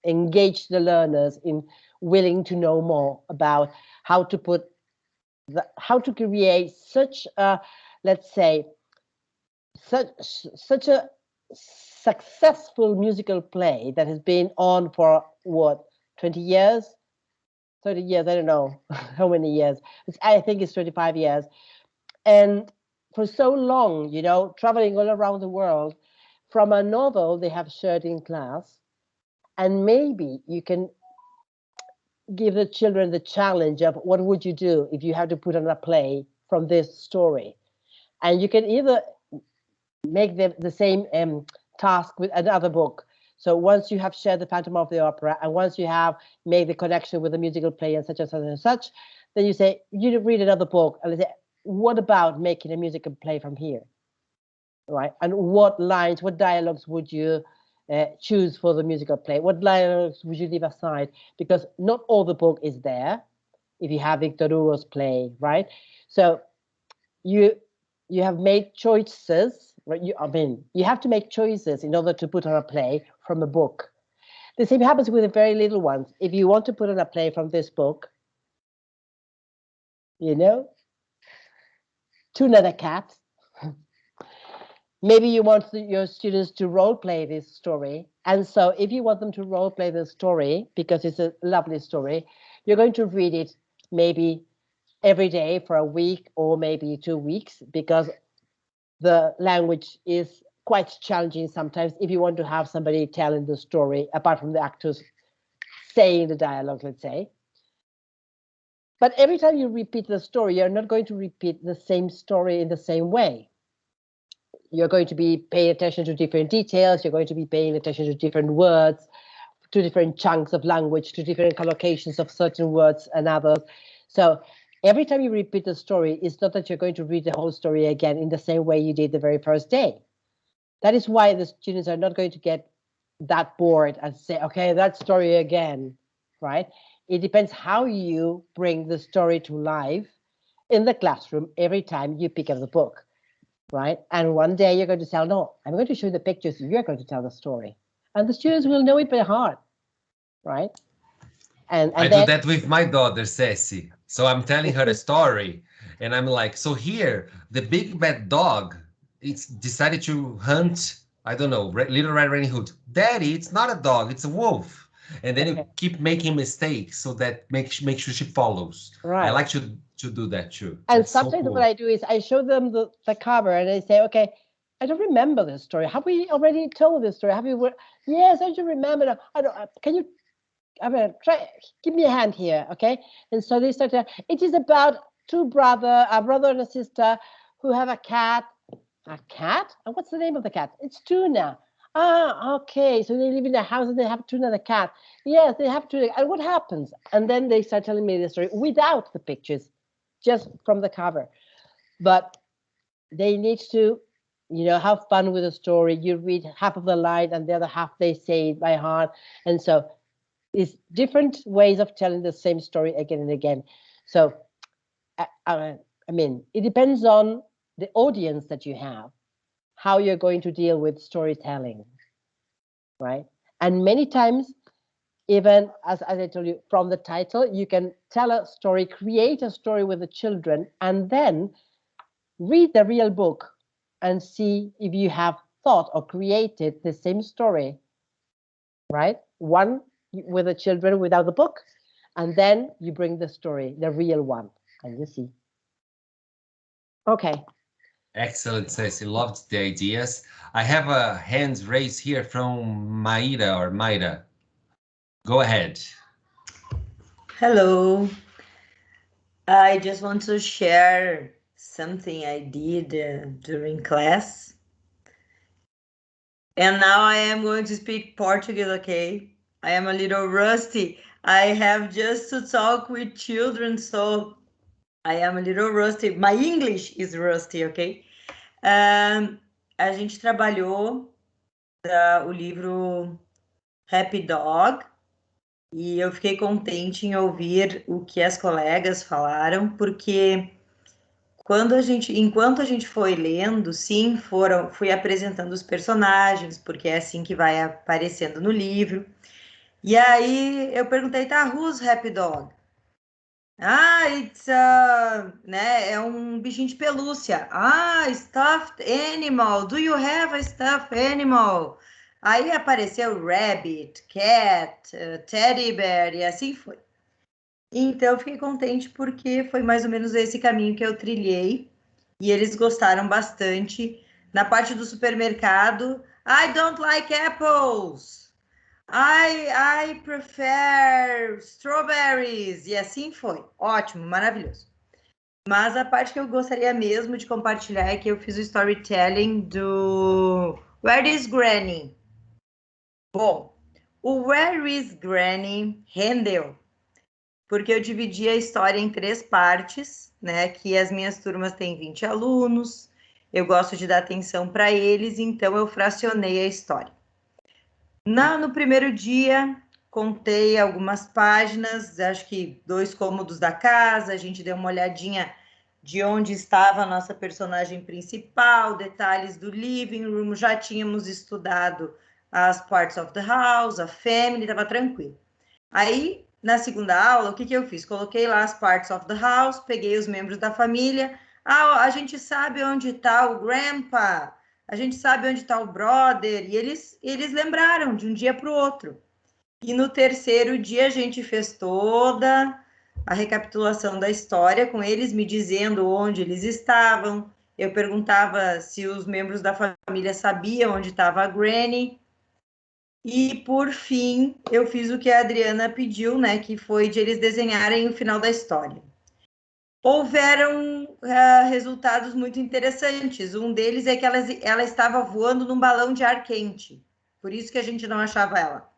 engage the learners in willing to know more about how to create such a, let's say, such a successful musical play that has been on for what, 20 years, 30 years, I don't know how many years. I think it's 25 years. And for so long, you know, traveling all around the world, from a novel they have shared in class, and maybe you can give the children the challenge of what would you do if you had to put on a play from this story. And you can either make the same task with another book. So once you have shared The Phantom of the Opera, and once you have made the connection with the musical play and such and such and such, then you say, you read another book, and they say, what about making a musical play from here? Right? And what lines, what dialogues would you choose for the musical play? What dialogues would you leave aside? Because not all the book is there if you have Victor Hugo's play, right? So you have made choices, right? You have to make choices in order to put on a play from a book. The same happens with the very little ones. If you want to put on a play from this book, you know, Tuna the Cat, maybe you want your students to role play this story. And so if you want them to role play the story, because it's a lovely story, you're going to read it maybe every day for a week or maybe 2 weeks, because the language is quite challenging sometimes if you want to have somebody telling the story, apart from the actors saying the dialogue, let's say. But every time you repeat the story, you're not going to repeat the same story in the same way. you're going to be paying attention to different details. You're going to be paying attention to different words, to different chunks of language, to different collocations of certain words and others. So every time you repeat the story, it's not that you're going to read the whole story again in the same way you did the very first day. That is why the students are not going to get that bored and say, okay, that story again, right? It depends how you bring the story to life in the classroom every time you pick up the book, right? And one day you're going to tell, no, I'm going to show you the pictures, you're going to tell the story. And the students will know it by heart, right? And I then, do that with my daughter, Ceci. So I'm telling her a story, and I'm like, so here, the big bad dog, it's decided to hunt, I don't know, Little Red Riding Hood. Daddy, it's not a dog, it's a wolf. And then you keep making mistakes so that make sure she follows. Right. I like to do that too. And That's so sometimes cool. what I do is I show them the cover and I say, okay, I don't remember this story. Have we already told this story? Have you? Yes, I do remember. I don't. Can you? I mean, try. Give me a hand here, okay? And so they start. It is about a brother and a sister, who have a cat. A cat? And what's the name of the cat? It's Tuna. Ah, okay. So they live in a house and they have Tuna the cat. Yes, they have Tuna. And what happens? And then they start telling me the story without the pictures, just from the cover. But they need to, have fun with the story. You read half of the line and the other half they say it by heart. And so it's different ways of telling the same story again and again. So, I mean, it depends on the audience that you have, how you're going to deal with storytelling, right? And many times, even as I told you, from the title, you can tell a story, create a story with the children, and then read the real book and see if you have thought or created the same story, right? One with the children without the book, and then you bring the story, the real one, and you see. Okay. Excellent, Ceci. Loved the ideas. I have a hand raised here from Maida. Go ahead. Hello. I just want to share something I did during class. And now I am going to speak Portuguese, okay? I am a little rusty. I have just to talk with children, so I am a little rusty. My English is rusty, okay? A gente trabalhou o livro Happy Dog e eu fiquei contente em ouvir o que as colegas falaram, porque enquanto a gente foi lendo, sim, fui apresentando os personagens, porque é assim que vai aparecendo no livro. E aí eu perguntei, tá, who's Happy Dog? It's né, é um bichinho de pelúcia. Stuffed animal. Do you have a stuffed animal? Aí apareceu rabbit, cat, teddy bear e assim foi. Então eu fiquei contente porque foi mais ou menos esse caminho que eu trilhei e eles gostaram bastante. Na parte do supermercado, I don't like apples. I prefer strawberries. E assim foi. Ótimo, maravilhoso. Mas a parte que eu gostaria mesmo de compartilhar é que eu fiz o storytelling do Where is Granny? Bom, o Where is Granny rendeu, porque eu dividi a história em 3 partes, né? Que as minhas turmas têm 20 alunos, eu gosto de dar atenção para eles, então eu fracionei a história. No primeiro dia, contei algumas páginas, acho que 2 cômodos da casa, a gente deu uma olhadinha de onde estava a nossa personagem principal, detalhes do living room, já tínhamos estudado as parts of the house, a family, estava tranquilo. Aí, na segunda aula, o que eu fiz? Coloquei lá as parts of the house, peguei os membros da família, a gente sabe onde está o grandpa, a gente sabe onde está o brother, e eles lembraram de um dia para o outro. E no terceiro dia a gente fez toda a recapitulação da história com eles, me dizendo onde eles estavam. Eu perguntava se os membros da família sabiam onde estava a Granny. E, por fim, eu fiz o que a Adriana pediu, né, que foi de eles desenharem o final da história. houveram resultados muito interessantes. Um deles é que ela estava voando num balão de ar quente, por isso que a gente não achava ela.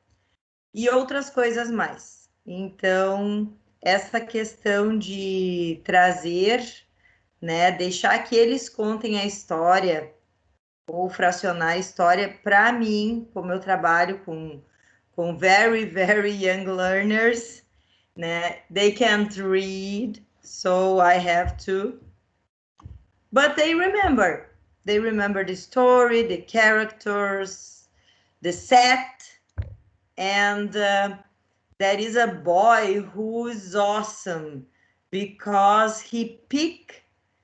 E outras coisas mais. Então, essa questão de trazer, né, deixar que eles contem a história, ou fracionar a história, para mim, como eu trabalho com very, very young learners, né, they can't read, so I have to. But they remember the story, the characters, the set, and there is a boy who is awesome because he picked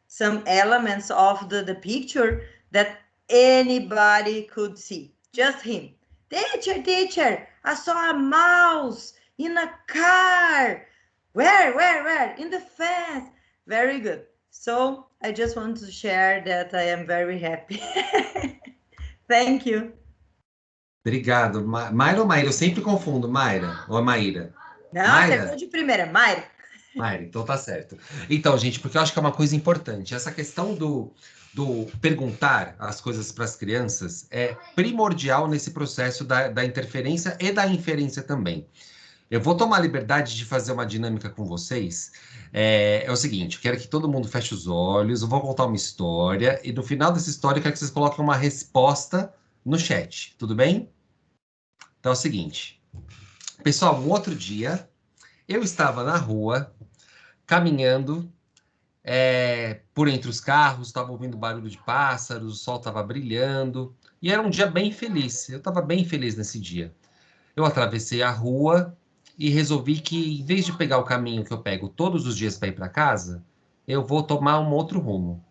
some elements of the picture that anybody could see, just him. Teacher, I saw a mouse in a car. Where? In the fence. Very good. So I just want to share that I am very happy. Thank you. Obrigado. Mayra ou Maíra? Eu sempre confundo. Mayra ou Maíra? Não, Mayra? acertou de primeira. Mayra. Mayra, então tá certo. Então, gente, porque eu acho que é uma coisa importante. Essa questão do perguntar as coisas para as crianças é primordial nesse processo da interferência e da inferência também. Eu vou tomar a liberdade de fazer uma dinâmica com vocês. É o seguinte, eu quero que todo mundo feche os olhos, eu vou contar uma história, e no final dessa história eu quero que vocês coloquem uma resposta no chat, tudo bem? Então é o seguinte. Pessoal, um outro dia, eu estava na rua, caminhando, por entre os carros, estava ouvindo barulho de pássaros, o sol estava brilhando, e era um dia bem feliz. Eu estava bem feliz nesse dia. Eu atravessei a rua e resolvi que, em vez de pegar o caminho que eu pego todos os dias para ir para casa, eu vou tomar um outro rumo.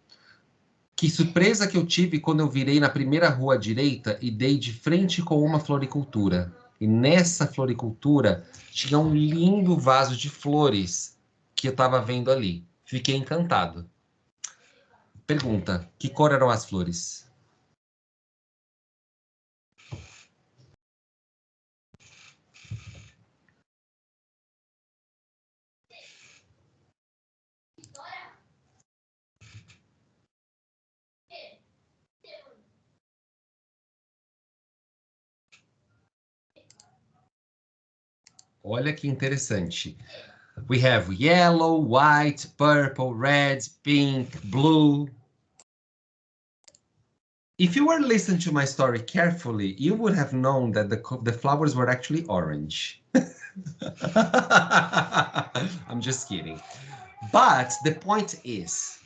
Que surpresa que eu tive quando eu virei na primeira rua à direita e dei de frente com uma floricultura. E nessa floricultura tinha um lindo vaso de flores que eu estava vendo ali. Fiquei encantado. Pergunta, que cor eram as flores? Olha que interessante. We have yellow, white, purple, red, pink, blue. If you were listening to my story carefully, you would have known that the flowers were actually orange. I'm just kidding. But the point is,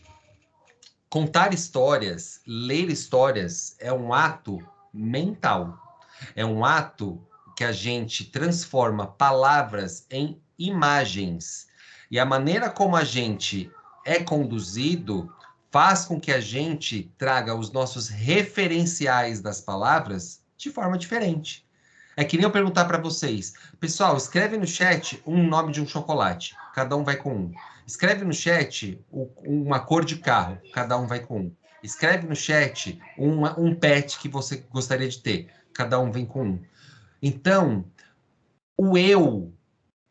contar histórias, ler histórias é um ato mental. É um ato que a gente transforma palavras em imagens. E a maneira como a gente é conduzido faz com que a gente traga os nossos referenciais das palavras de forma diferente. É que nem eu perguntar para vocês, pessoal, escreve no chat um nome de um chocolate, cada um vai com um. Escreve no chat uma cor de carro, cada um vai com um. Escreve no chat um pet que você gostaria de ter, cada um vem com um. Então, o eu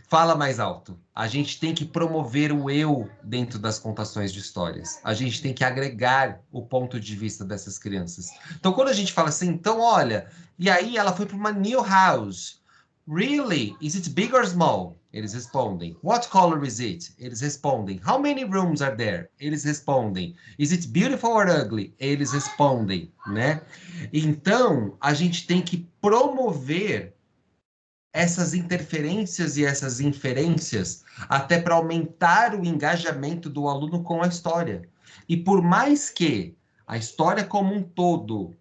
fala mais alto. A gente tem que promover o eu dentro das contações de histórias. A gente tem que agregar o ponto de vista dessas crianças. Então, quando a gente fala assim, então, olha, e aí ela foi para uma new house. Really? Is it big or small? Eles respondem. What color is it? Eles respondem. How many rooms are there? Eles respondem. Is it beautiful or ugly? Eles respondem, né? Então, a gente tem que promover essas interferências e essas inferências até para aumentar o engajamento do aluno com a história. E por mais que a história como um todo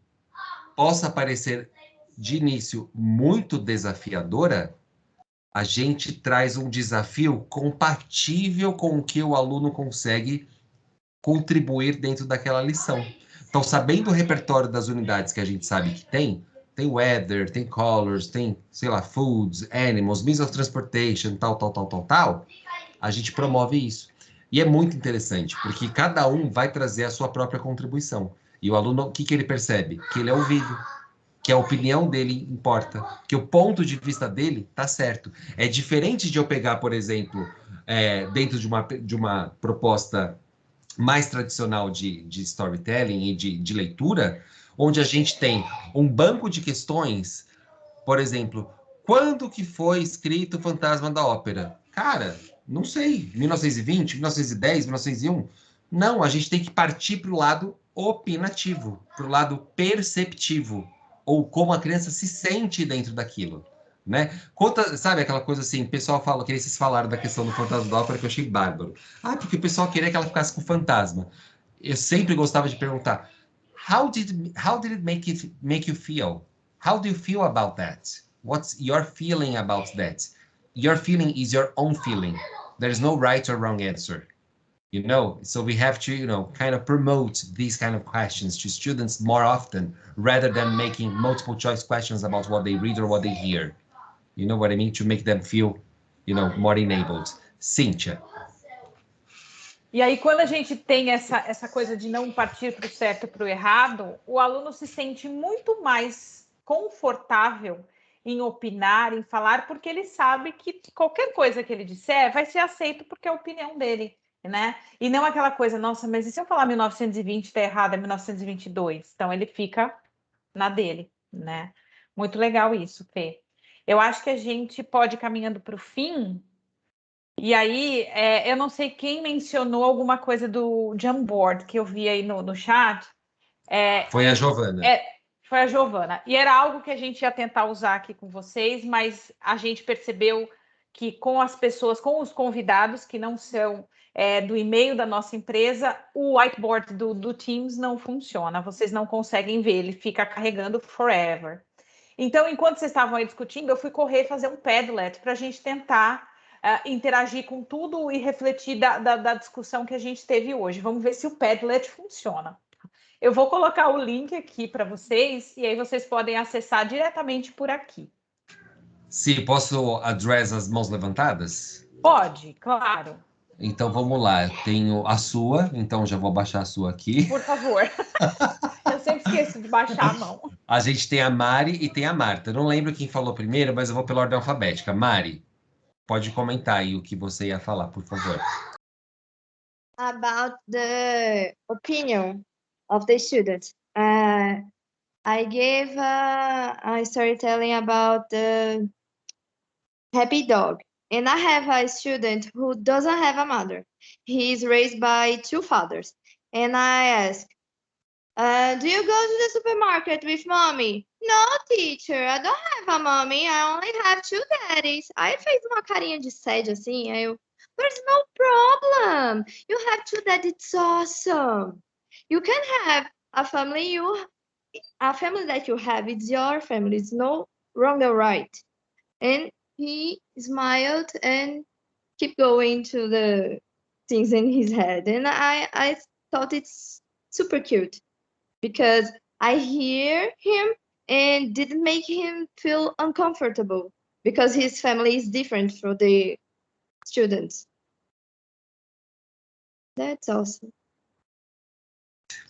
possa parecer de início muito desafiadora, a gente traz um desafio compatível com o que o aluno consegue contribuir dentro daquela lição. Então, sabendo o repertório das unidades que a gente sabe que tem weather, tem colors, tem, sei lá, foods, animals, means of transportation, tal, a gente promove isso. E é muito interessante, porque cada um vai trazer a sua própria contribuição. E o aluno, o que ele percebe? Que ele é ouvido. que a opinião dele importa, que o ponto de vista dele tá certo. É diferente de eu pegar, por exemplo, dentro de uma proposta mais tradicional de storytelling e de leitura, onde a gente tem um banco de questões, por exemplo, quando que foi escrito o Fantasma da Ópera? Cara, não sei, 1920, 1910, 1901? Não, a gente tem que partir para o lado opinativo, para o lado perceptivo, ou como a criança se sente dentro daquilo, né? Conta, sabe aquela coisa assim, o pessoal fala, que vocês falaram da questão do Fantasma da Ópera, que eu achei bárbaro. Ah, porque o pessoal queria que ela ficasse com o fantasma. Eu sempre gostava de perguntar, how did it make you feel? How do you feel about that? What's your feeling about that? Your feeling is your own feeling. There's no right or wrong answer. You know, so we have to, you know, kind of promote these kind of questions to students more often, rather than making multiple choice questions about what they read or what they hear. You know what I mean? To make them feel, you know, more enabled. Cíntia. E aí, quando a gente tem essa coisa de não partir para o certo e para o errado, o aluno se sente muito mais confortável em opinar, em falar, porque ele sabe que qualquer coisa que ele disser vai ser aceito porque é a opinião dele, né? E não aquela coisa, nossa, mas e se eu falar 1920 está errado, é 1922? Então, ele fica na dele, né? Muito legal isso, Fê. Eu acho que a gente pode ir caminhando para o fim. E aí, eu não sei quem mencionou alguma coisa do Jamboard, que eu vi aí no chat. Foi a Giovana. Foi a Giovana. E era algo que a gente ia tentar usar aqui com vocês, mas a gente percebeu que com as pessoas, com os convidados que não são do e-mail da nossa empresa, o whiteboard do Teams não funciona. Vocês não conseguem ver, ele fica carregando forever. Então, enquanto vocês estavam aí discutindo, eu fui correr fazer um Padlet para a gente tentar interagir com tudo e refletir da discussão que a gente teve hoje. Vamos ver se o Padlet funciona. Eu vou colocar o link aqui para vocês e aí vocês podem acessar diretamente por aqui. Sim, posso address as mãos levantadas? Pode, claro. Então vamos lá, eu tenho a sua, então já vou baixar a sua aqui. Por favor. Eu sempre esqueço de baixar a mão. A gente tem a Mari e tem a Marta. Eu não lembro quem falou primeiro, mas eu vou pela ordem alfabética. Mari, pode comentar aí o que você ia falar, por favor. About the opinion of the students. I gave a storytelling about the happy dog. And I have a student who doesn't have a mother. He is raised by two fathers. And I ask, do you go to the supermarket with mommy? No, teacher, I don't have a mommy. I only have two daddies. Aí fez uma carinha de sede assim, aí eu, there's no problem. You have two daddies, it's awesome. You can have a family that you have, it's your family, it's no wrong or right. And he smiled and kept going to the things in his head. And I thought it's super cute because I hear him and didn't make him feel uncomfortable because his family is different for the students. That's awesome.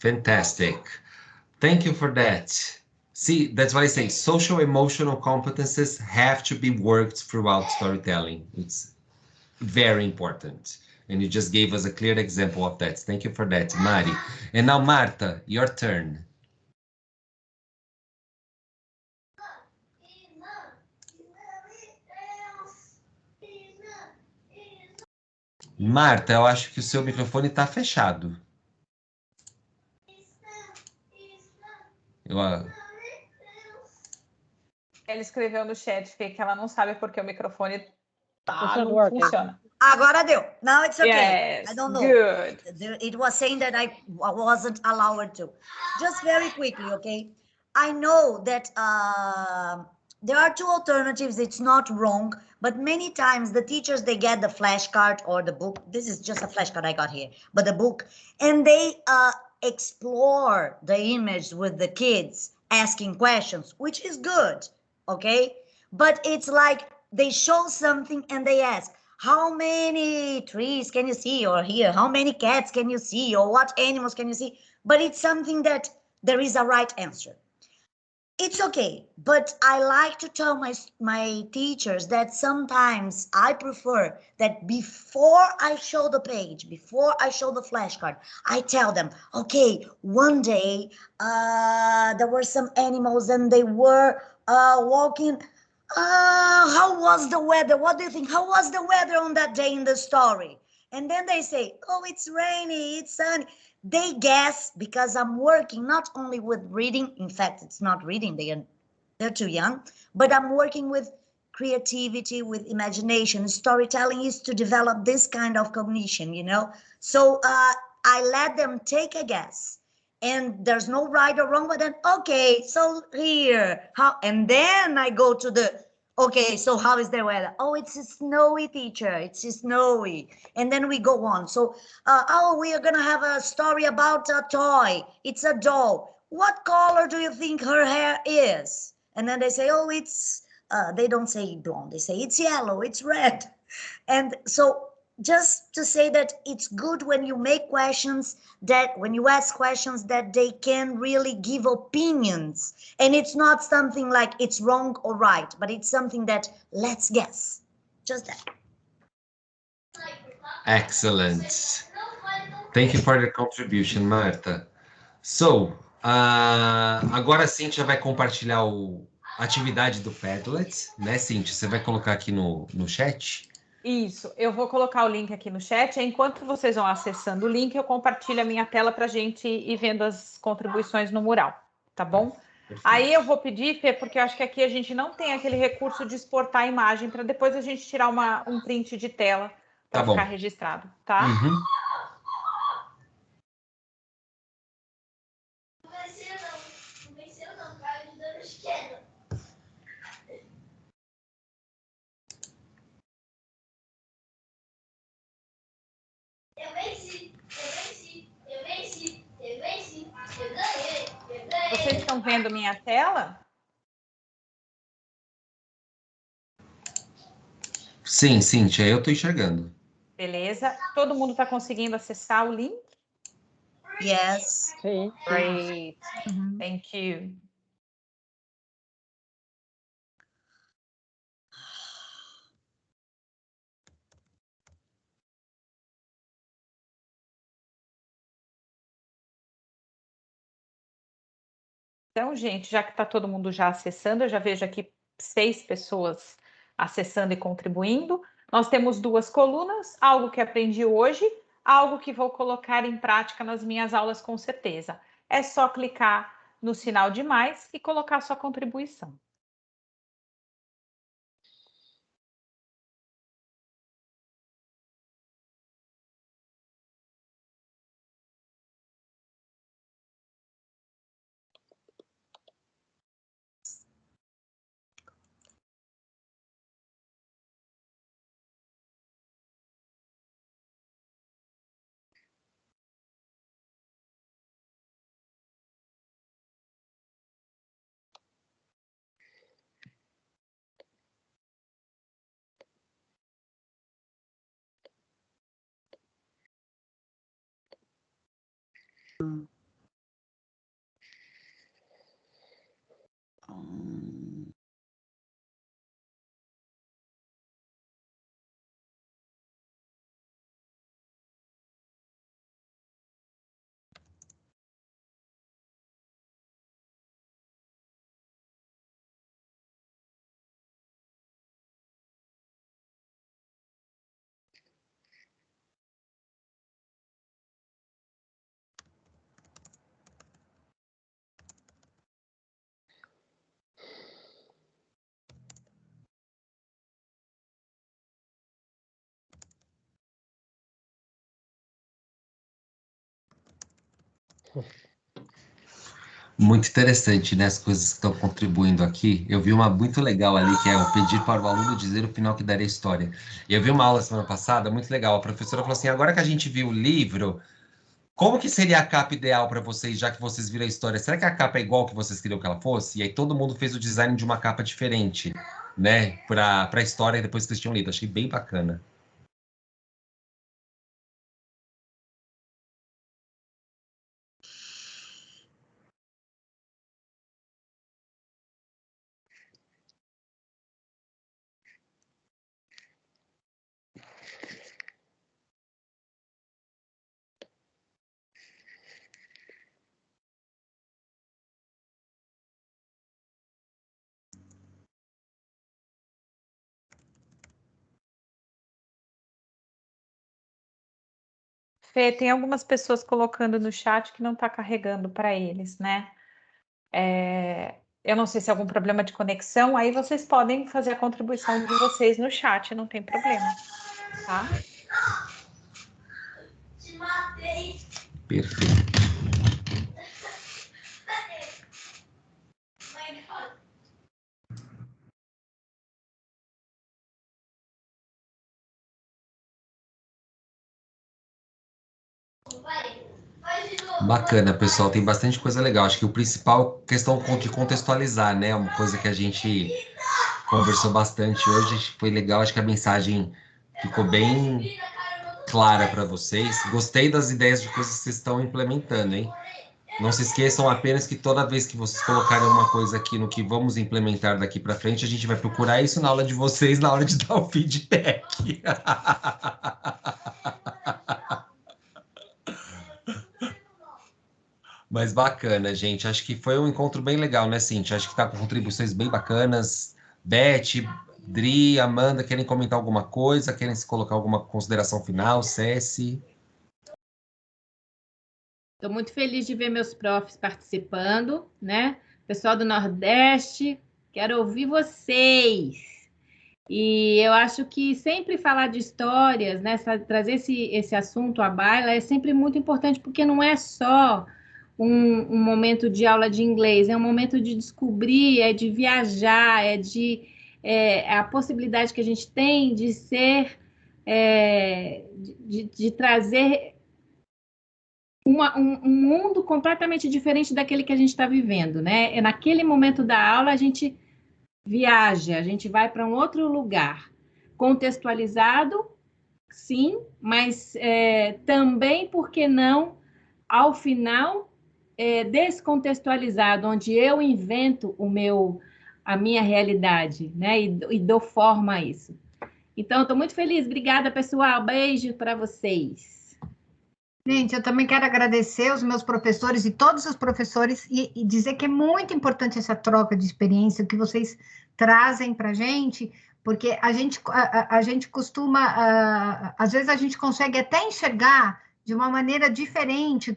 Fantastic. Thank you for that. See, that's why I say social emotional competences have to be worked throughout storytelling. It's very important. And you just gave us a clear example of that. Thank you for that, Mari. And now, Marta, your turn. Marta, eu acho que o seu microfone está fechado. Ela escreveu no chat, Fê, que ela não sabe porque o microfone não funciona. Agora deu. Now it's okay. Yes, I don't know. good. It was saying that I wasn't allowed to. Just very quickly, okay? I know that there are two alternatives. It's not wrong, but many times the teachers, they get the flashcard or the book. This is just a flashcard I got here, but the book, and they explore the image with the kids asking questions, which is good, okay? But it's like they show something and they ask, how many trees can you see or hear? How many cats can you see or what animals can you see? But it's something that there is a right answer. It's okay, but I like to tell my teachers that sometimes I prefer that before I show the page, before I show the flashcard, I tell them, okay, one day there were some animals and they were walking. How was the weather? What do you think? How was the weather on that day in the story? And then they say, oh, it's rainy, it's sunny. They guess because I'm working not only with reading. In fact, it's not reading. They're too young, but I'm working with creativity, with imagination. Storytelling is to develop this kind of cognition, you know? So I let them take a guess. And there's no right or wrong, but then, okay, so here, how, and then I go to the, okay, so how is the weather? Oh, it's snowy, teacher, it's snowy. And then we go on. So, oh, we are gonna have a story about a toy. It's a doll. What color do you think her hair is? And then they say, oh, it's, they don't say blonde, they say it's yellow, it's red. And so just to say that it's good when you make questions, that when you ask questions that they can really give opinions, and it's not something like it's wrong or right, but it's something that let's guess, just that. Excellent. Thank you for your contribution, Marta. So, agora a Cíntia vai compartilhar a atividade do Padlet, né, Cíntia? Você vai colocar aqui no chat? Isso, eu vou colocar o link aqui no chat. Enquanto vocês vão acessando o link, eu compartilho a minha tela para a gente ir vendo as contribuições no mural, tá bom? Perfeito. Aí eu vou pedir, Fê, porque eu acho que aqui a gente não tem aquele recurso de exportar a imagem para depois a gente tirar um print de tela para Tá bom. ficar registrado, tá? Uhum. Vocês estão vendo minha tela? Sim, Cíntia, eu estou enxergando. Beleza. Todo mundo está conseguindo acessar o link? Yes. Sim. Great. Thank you. Então, gente, já que está todo mundo já acessando, eu já vejo aqui 6 pessoas acessando e contribuindo. Nós temos 2 colunas, algo que aprendi hoje, algo que vou colocar em prática nas minhas aulas com certeza. É só clicar no sinal de mais e colocar sua contribuição. Muito interessante, né? As coisas que estão contribuindo aqui. Eu vi uma muito legal ali, que é o pedir para o aluno dizer o final que daria a história. E eu vi uma aula semana passada, muito legal. A professora falou assim: agora que a gente viu o livro, como que seria a capa ideal para vocês, já que vocês viram a história? Será que a capa é igual que vocês queriam que ela fosse? E aí todo mundo fez o design de uma capa diferente, né? Para a história depois que vocês tinham lido. Achei bem bacana. Fê, tem algumas pessoas colocando no chat que não está carregando para eles, né? Eu não sei se é algum problema de conexão, aí vocês podem fazer a contribuição de vocês no chat, não tem problema, tá? Perfeito. Bacana, pessoal, tem bastante coisa legal. Acho que o principal questão de contextualizar, né? Uma coisa que a gente conversou bastante hoje, foi legal, acho que a mensagem ficou bem clara para vocês. Gostei das ideias de coisas que vocês estão implementando, hein? Não se esqueçam apenas que toda vez que vocês colocarem uma coisa aqui no que vamos implementar daqui para frente, a gente vai procurar isso na aula de vocês, na hora de dar o feedback. Mas bacana, gente. Acho que foi um encontro bem legal, né, Cíntia? Acho que tá com contribuições bem bacanas. Beth, Dri, Amanda, querem comentar alguma coisa? Querem se colocar alguma consideração final? Ceci? Estou muito feliz de ver meus profs participando, né? Pessoal do Nordeste, quero ouvir vocês. E eu acho que sempre falar de histórias, né? Trazer esse assunto à baila é sempre muito importante, porque não é só um momento de aula de inglês, é um momento de descobrir, é de viajar, é a possibilidade que a gente tem de ser, de trazer um mundo completamente diferente daquele que a gente está vivendo, né? Naquele momento da aula, a gente viaja, a gente vai para um outro lugar, contextualizado, sim, mas também, por que não, ao final, descontextualizado, onde eu invento a minha realidade, né? E dou forma a isso. Então, estou muito feliz. Obrigada, pessoal. Beijo para vocês. Gente, eu também quero agradecer os meus professores e todos os professores e dizer que é muito importante essa troca de experiência que vocês trazem para a gente, porque a gente costuma, às vezes a gente consegue até enxergar de uma maneira diferente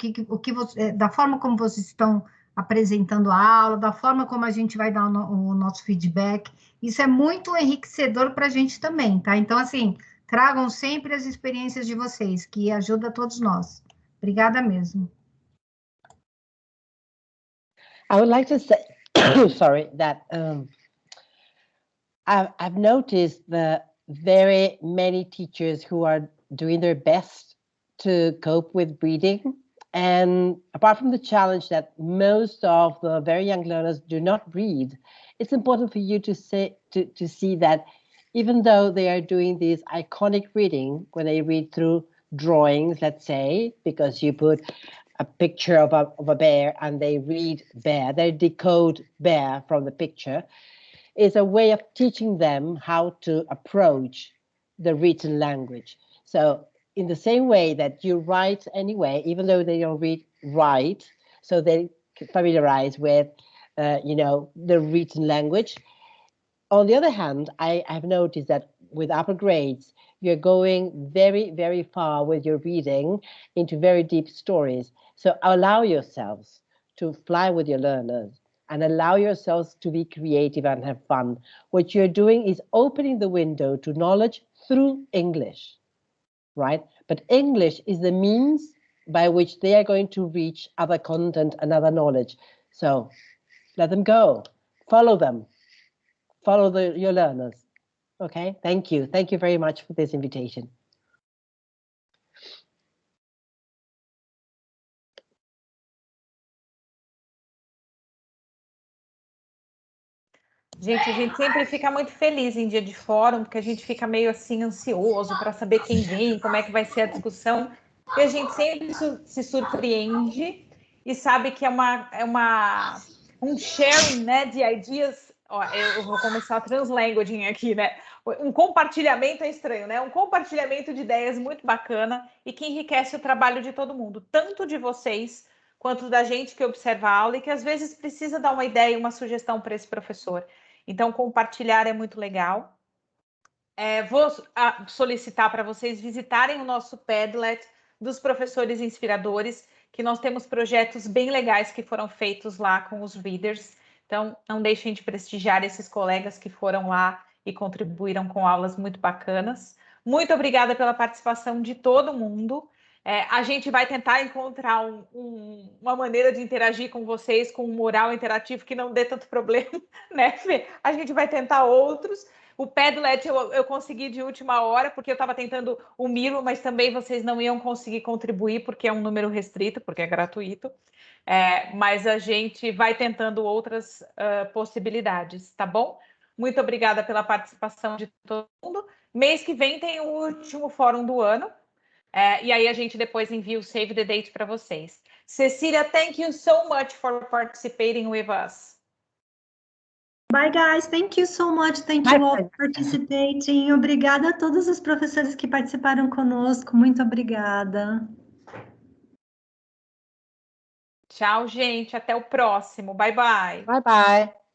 da forma como vocês estão apresentando a aula, da forma como a gente vai dar o nosso feedback. Isso é muito enriquecedor para a gente também, tá? Então, assim, tragam sempre as experiências de vocês, que ajuda todos nós. Obrigada mesmo. I would like to say, sorry, that I've noticed the very many teachers who are doing their best to cope with reading. And apart from the challenge that most of the very young learners do not read, it's important for you to see that even though they are doing this iconic reading, when they read through drawings, let's say, because you put a picture of a bear and they read bear, they decode bear from the picture, is a way of teaching them how to approach the written language. So in the same way that you write anyway, even though they don't write, so they familiarize with, the written language. On the other hand, I've noticed that with upper grades, you're going very, very far with your reading into very deep stories. So allow yourselves to fly with your learners and allow yourselves to be creative and have fun. What you're doing is opening the window to knowledge through English, right? But English is the means by which they are going to reach other content and other knowledge. So let them go, follow them. Follow your learners. Okay, thank you. Thank you very much for this invitation. Gente, a gente sempre fica muito feliz em dia de fórum, porque a gente fica meio assim ansioso para saber quem vem, como é que vai ser a discussão. E a gente sempre se surpreende e sabe que é um sharing, né, de ideas. Ó, eu vou começar a translanguaging aqui, né? Um compartilhamento é estranho, né? Um compartilhamento de ideias muito bacana e que enriquece o trabalho de todo mundo, tanto de vocês quanto da gente que observa a aula e que às vezes precisa dar uma ideia e uma sugestão para esse professor. Então, compartilhar é muito legal. Vou solicitar para vocês visitarem o nosso Padlet dos professores inspiradores, que nós temos projetos bem legais que foram feitos lá com os readers. Então, não deixem de prestigiar esses colegas que foram lá e contribuíram com aulas muito bacanas. Muito obrigada pela participação de todo mundo. A gente vai tentar encontrar uma maneira de interagir com vocês com um mural interativo que não dê tanto problema, né, Fê? A gente vai tentar outros. O Padlet eu consegui de última hora, porque eu estava tentando o Miro, mas também vocês não iam conseguir contribuir, porque é um número restrito, porque é gratuito. Mas a gente vai tentando outras possibilidades, tá bom? Muito obrigada pela participação de todo mundo. Mês que vem tem o último fórum do ano. E aí a gente depois envia o Save the Date para vocês. Cecília, thank you so much for participating with us. Bye, guys. Thank you so much. Thank you all for participating. Obrigada a todos os professores que participaram conosco. Muito obrigada. Tchau, gente. Até o próximo. Bye, bye. Bye, bye.